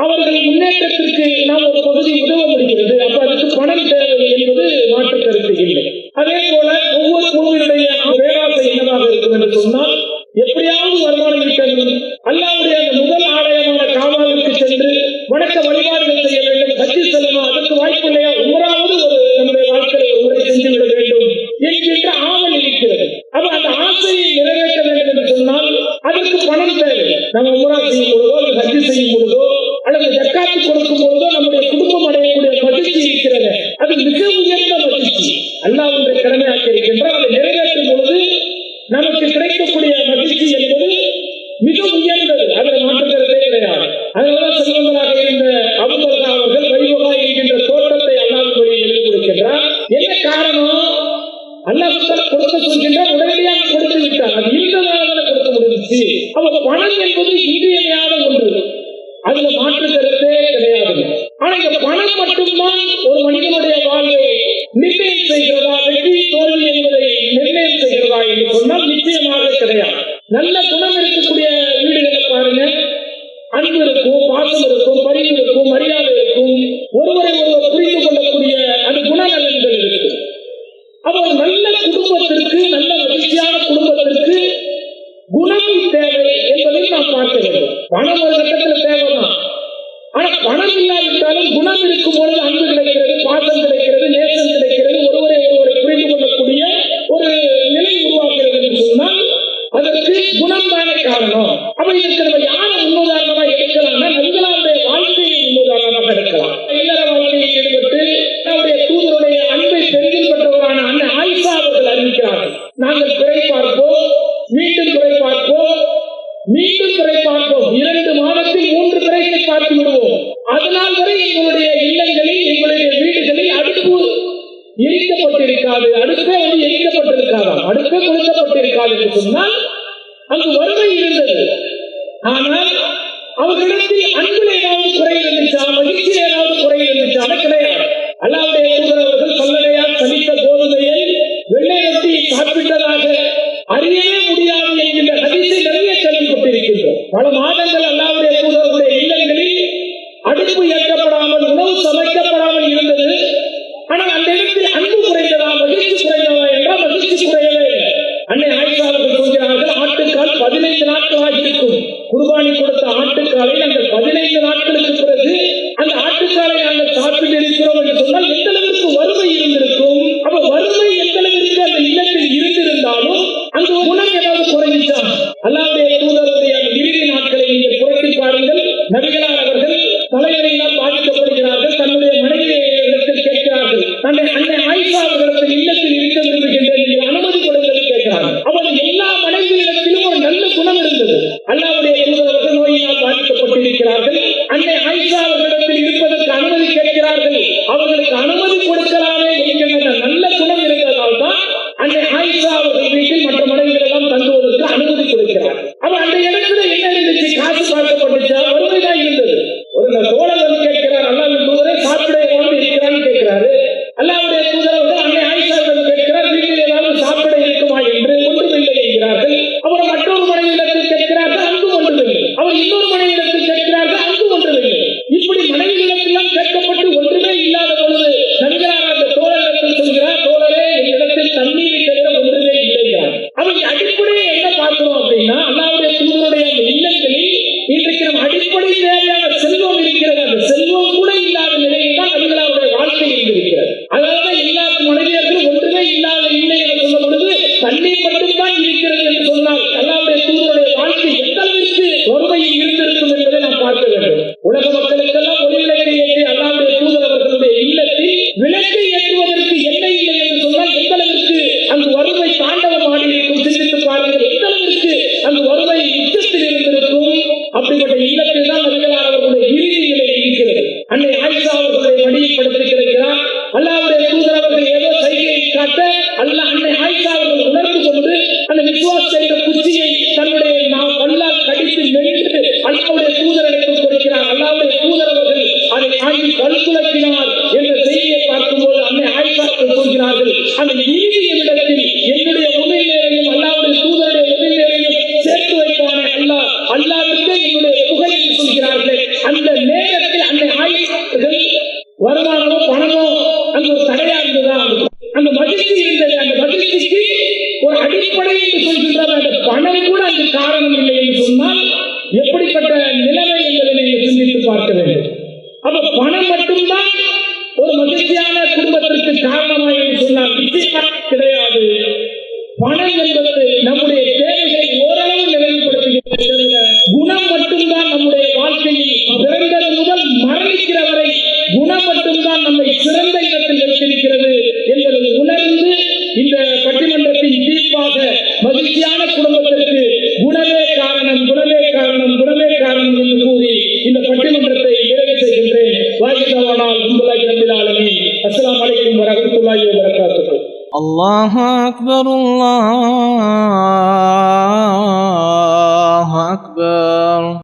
அவர்கள் முன்னேற்றத்திற்கு நாம் ஒரு பகுதி உதவ முடிகிறது. அப்ப அதுக்கு பணம் தேவை என்பது மாற்று கருத்து இல்லை. அதே போல ஒவ்வொரு குழுவினுடைய பேராசை என்னவாக இருக்கும் என்று சொன்னால், எப்படியாவது வருமானம் ஈட்டணும், அல்லாஹ்வுடைய அந்த முதல் ஆலயமான காபாவுக்கு சென்று வணக்க வழிபாடுகள் செய்ய வேண்டும், ஹஜ் செல்லணும், அதற்கு வாய்ப்பு இல்லையா, உம்ராவது ஒரு நம்முடைய வாழ்க்கையில் ஒரு முறை செஞ்சு விட வேண்டும் என்கின்ற ஆவல் இருக்கிறது. அப்ப அந்த ஆசையை நிறைவேற்ற வேண்டும் என்று சொன்னால் அதற்கு பணம் தேவை. நம்ம உம்ரா செய்யும் பொழுதோ அல்லது ஹஜ் செய்யும் பொழுதோ அல்லது ஜக்காத்து கொடுக்கும் பொழுதோ நம்முடைய குடும்பம் அடையக்கூடிய மகிழ்ச்சி இருக்கிறது. அது மிக உயர்ந்த மகிழ்ச்சி. அல்லாஹ் ஒன்றை கடமையாக்கி இருக்கின்றார். அதை நிறைவேற்றும் பொழுது நமக்கு கிடைக்கக்கூடிய மகிழ்ச்சி என்பது மிக உயர்ந்தது. அதில் மாற்றுகிறதே கிடையாது. அதனால செல்வங்களாக இருந்த அபூ தல்ஹா அவர்கள் வைபகா என்கின்ற தோட்டத்தை அல்லாஹ் அல்லாஹ் கொடுக்க சொல்கின்றார், உடனடியாக கொடுத்து விட்டார். அது இருந்ததால கொடுக்க முடிஞ்சிச்சு. அப்ப பணம் என்பது இன்றியமையாத ஒன்று, அதுல மாற்று கருத்தே கிடையாது. ஆனா இந்த பணம் மட்டும்தான் ஒரு மனிதனுடைய வாழ்வை நிர்ணயம் செய்கிறதா, வெற்றி தோல்வி என்பதை நிர்ணயம் செய்கிறதா என்று சொன்னால் நிச்சயமாக கிடையாது. நல்ல குணம் இருக்கக்கூடிய வீடுகளை பாருங்க, அன்பு இருக்கும், பாசம் இருக்கும், பரிவு இருக்கும், மரியாதை இருக்கும், ஒருவரை ஒருவர் புரிந்து கொள்ளக்கூடிய அந்த குணநலன்கள் இருக்கு. அப்போ நல்ல குடும்பத்திற்கு, நல்ல மகிழ்ச்சியான குடும்பத்திற்கு குணம் தேவை என்பதை நாம் பார்க்க வேண்டும். பணம் ஒரு கட்டத்தில் தேவைதான். ஆனா பணம் இல்லாவிட்டாலும் குணம் இருக்கும் பொழுது அன்பு கிடைக்கிறது, பாசம் கிடைக்கிறது, நேசம் கிடைக்கிறது, ஒருவரை ஒருவரை புரிந்து கொள்ளக்கூடிய ஒரு நிலை உருவாகிறது என்று சொன்னால் அதற்கு குணம் தானே காரணம். அப்ப இதற்கு நம்ம யாரை முன்னுதாரணமா எடுக்கலாம்னா நபிகளாருடைய வாழ்க்கையை முன்னுதாரணமாக எடுக்கலாம். இல்லற வாழ்க்கையை ஈடுபட்டு அவருடைய தூதருடைய அன்பை பெரிதும் பெற்றவரான அன்னை ஆயிஷா அவர்கள் அறிவிக்கிறார்கள், நாங்கள் பிறை பார்ப்போம், மீண்டும் பிறை பார்ப்போம், மீண்டும் பிறை பார்ப்போம், 2 மாதத்தில் 3 பிறைகளை பார்த்து விடுவோம். அதனால் வரை எங்களுடைய இல்லங்களில், எங்களுடைய வீடுகளில் அடுப்பு எரிக்கப்பட்டிருக்காது, அடுப்பே எரிக்கப்பட்டிருக்காதாம், அடுப்பே கொளுத்தப்பட்டிருக்காது என்று சொன்னால் அங்கு வறுமை இருந்தது. ஆனால் அவர்களிடத்தில் அன்பில் ஏதாவது குறை இருந்துச்சா, மகிழ்ச்சியில் ஏதாவது குறை இருந்துச்சா? கிடையாது. அல்லாஹ்வுடைய தூதர் அவர்கள் சல்லடையால் சலித்த கோதுமையை வெள்ளை ரொட்டியை சாப்பிட்டதாக அறியவே முடியாது என்கின்ற ஹதீஸை நிறைய கேள்விப்பட்டிருக்கின்றோம். பல மாதங்கள் அல்லாஹ்வுடைய தூதருடைய இல்லங்களில் அடுப்பு ஏற்றப்படாமல், உணவு சமைக்கப்படாமல் இருந்தது. ஆனால் அந்த இடத்தில் அன்பு குறைந்ததா, மகிழ்ச்சி குறைந்ததா என்றால் மகிழ்ச்சி குறையவே இல்லை. அன்னை ஆயிஷா அவர்கள் சொல்கிறார்கள், ஆட்டுக்கால் 15 நாட்களாக இருக்கும். குர்பானி கொடுத்த ஆட்டுக்காலை நாங்கள் 15 நாட்களுக்கு பிறகு அந்த ஆட்டுக்காலை நாங்கள் சாப்பிட்டு இருக்கிறோம் என்று சொன்னால் எந்த அளவிற்கு வறுமை இருந்திருக்கும். அப்ப வறுமை எந்த அளவிற்கு அந்த இல்லத்தில் இருந்திருந்தாலும் அந்த குணம் ஏதாவது குறைஞ்சிச்சா? அல்லாஹ்வுடைய தூதருடைய இறுதி நாட்களை நீங்கள் புரட்டி பாருங்கள். நபிகளார் அவர்கள் தலைவரையினால் பாதிக்கப்படுகிறார்கள். தன்னுடைய மனைவியிடத்தில் கேட்கிறார்கள், அன்னை ஆயிஷா அவர்களுடைய இல்லத்தில் இருக்க விரும்புகின்றேன், நீங்கள் அனுமதி கொடுங்கள் கேட்கிறார்கள். அவர்கள் எல்லா மனைவியிடத்திலும் ஒரு நல்ல குணம் இருந்தது. அல்லாஹ்வுடைய தூதர் அவர்கள் நோயினால் பாதிக்கப்பட்டிருக்கிறார்கள். அன்னை ஆயிஷா அவர்களிடத்தில் இருப்பதற்கு அனுமதி கேட்கிறார்கள். அவர்களுக்கு அனுமதி கொடுக்கலாமே என்கின்ற நல்ல குணம் இருந்ததால் தான் அன்னை ஆயிஷா அவர்கள் வீட்டில் மற்ற மனைவிகள் எல்லாம் தங்குவதற்கு அனுமதி கொடுக்கிறார். அப்ப அந்த இடத்துல என்ன இருந்துச்சு? காசு பார்க்கப்பட்டுச்சா? வறுமைதான் இருந்தது. ஒரு தோழர் வந்து கேட்கிறார், அல்லாஹ்வின் தூதரை சாப்பிட ஏதாவது இருக்கிறான்னு கேட்கிறாரு. அல்லாஹ்வுடைய தூதர் அவர்கள் அன்னை ஆயிஷா அவர்கள் கேட்கிறார், வீட்டில் ஏதாவது சாப்பிட இருக்குமா என்று. ஒன்றுமில்லை என்கிறார்கள். அவர் மற்றொரு மனைவியிடத்தில் கேட்கிறார்கள், அங்கு ஒன்றுமில்லை. அவர் இன்னொரு மனைவியிடத்தில் கேட்கிறார்கள், அங்கு ஒன்றுமில்லை. இப்படி மனைவியிடத்திலாம் கேட்கப்பட்டு ஒன்றுமே இல்லாத பொழுது நபிகளார் அந்த தோழரிடத்தில் சொல்கிறார், தோழரே என்னிடத்தில் தண்ணீரை தவிர ஒன்றுமே இல்லையார். அவங்க அடிப்படையை என்ன பார்க்கிறோம் அப்படின்னா, அல்லாஹ்வுடைய தூதருடைய அந்த இல்லங்களில் இன்றைக்கு நம்ம அடிப்படை தேவையான செல்வம் இருக்கிறது. அந்த செல்வம் கூட இல்லாத நிலையில் தான் நபிகளாருடைய வாழ்க்கை இருந்திருக்கிறது. அதனாலதான் எல்லா மனிதர்களும் ஒன்றுமே இல்லாத இல்லை என்று சொல்லும் பொழுது தண்ணீர் மட்டும்தான் இருக்கிறது என்று சொன்னால் அல்லாஹ்வுடைய தூதருடைய வாழ்க்கை எந்த அளவிற்கு வறுமையில் இருந்திருக்கும் என்பதை நாம் பார்க்க வேண்டும். உலக மக்களுக்கெல்லாம் ஒளி விளக்கை ஏற்றி அல்லாஹ்வுடைய தூதர் அவர்களுடைய இல்லத்தில் விளக்கை ஏற்றுவதற்கு எண்ணெய் இல்லை என்று சொன்னால் எந்த அளவிற்கு அங்கு வறுமை தாண்டவம் ஆடி இருக்கும். சிந்தித்து பாருங்கள், எந்த அளவிற்கு அங்கு வறுமை உச்சத்தில் இருந்திருக்கும். அப்படிப்பட்ட இல்லத்தில் தான் நபிகளார் அவர்களுடைய இறுதி நிலை இருக்கிறது. அன்னை ஆயிஷா அவர்களுடைய மடியை படுத்து கிடக்கிறார். அல்லாஹ்வுடைய தூதர் அவர்கள் ஏதோ சைகையை காட்ட அன்னை ஆயிஷா அவர்கள் உணர்ந்து கொண்டு அந்த விசுவாஸ் என்ற குச்சியை தன்னுடைய பல்லால் கடித்து மென்று அல்லாஹ்வுடைய தூதரிடத்தில் கொடுக்கிறார். அல்லாஹ்வுடைய தூதர் அவர்கள் அதை ஆகி கல்குலக்கினார் என்ற செய்தியை பார்க்கும்போது அன்னை ஆயிஷா அவர்கள் சொல்கிறார்கள், அந்த இறுதி நிமிடத்தில் என்னுடைய உடல் நேரையும் அல்லாஹ்வுடைய தூதருடைய உடல் நேரையும் சேர்த்து வைத்தானே அல்லாஹ், அல்லாஹ்வுக்கு என்னுடைய புகழ் என்று சொல்கிறார்கள். அந்த நேரத்தில் அன்னை ஆயிஷா அவர்கள் வருமானமோ பணமோ அங்கு ஒரு தடையா இருந்ததா? அந்த மகிழ்ச்சி இருந்தது. அந்த மகிழ்ச்சிக்கு ஒரு அடிப்படை என்று சொல்கின்றார். அந்த பணம் கூட அந்த காரணம் இல்லை என்று சொன்னால் எப்படிப்பட்ட நிலைமை என்பதை நீங்கள் சிந்தித்து பார்க்க வேண்டும். அப்ப பணம் மட்டும்தான் ஒரு மகிழ்ச்சியான குடும்பத்திற்கு காரணமா என்று சொன்னால் நிச்சயமாக கிடையாது. பணம் என்பது நம்முடைய தேவைகளை ஓரளவு நிறைவுபடுத்துகிறது. குணம் மட்டும்தான் நம்முடைய வாழ்க்கையில் பிறந்தது முதல் மரணிக்கிற வரை குணம் மட்டும்தான் நம்மை சிறந்த இடத்தில் வைத்திருக்கிறது என்பதை உணர்ந்து இந்த பட்டிமன்றத்தின் தீர்ப்பாக மகிழ்ச்சியான குடும்பத்திற்கு குணமே காரணம், குணமே காரணம், குணமே காரணம் என்று கூறி இந்த பட்டிமன்றத்தை நிறைவு செய்கின்றேன். வாய்த்தவனால் அஸ்ஸலாமு அலைக்கும் வரஹ்மத்துல்லாஹி வபரகாத்துஹு. الله أكبر الله أكبر.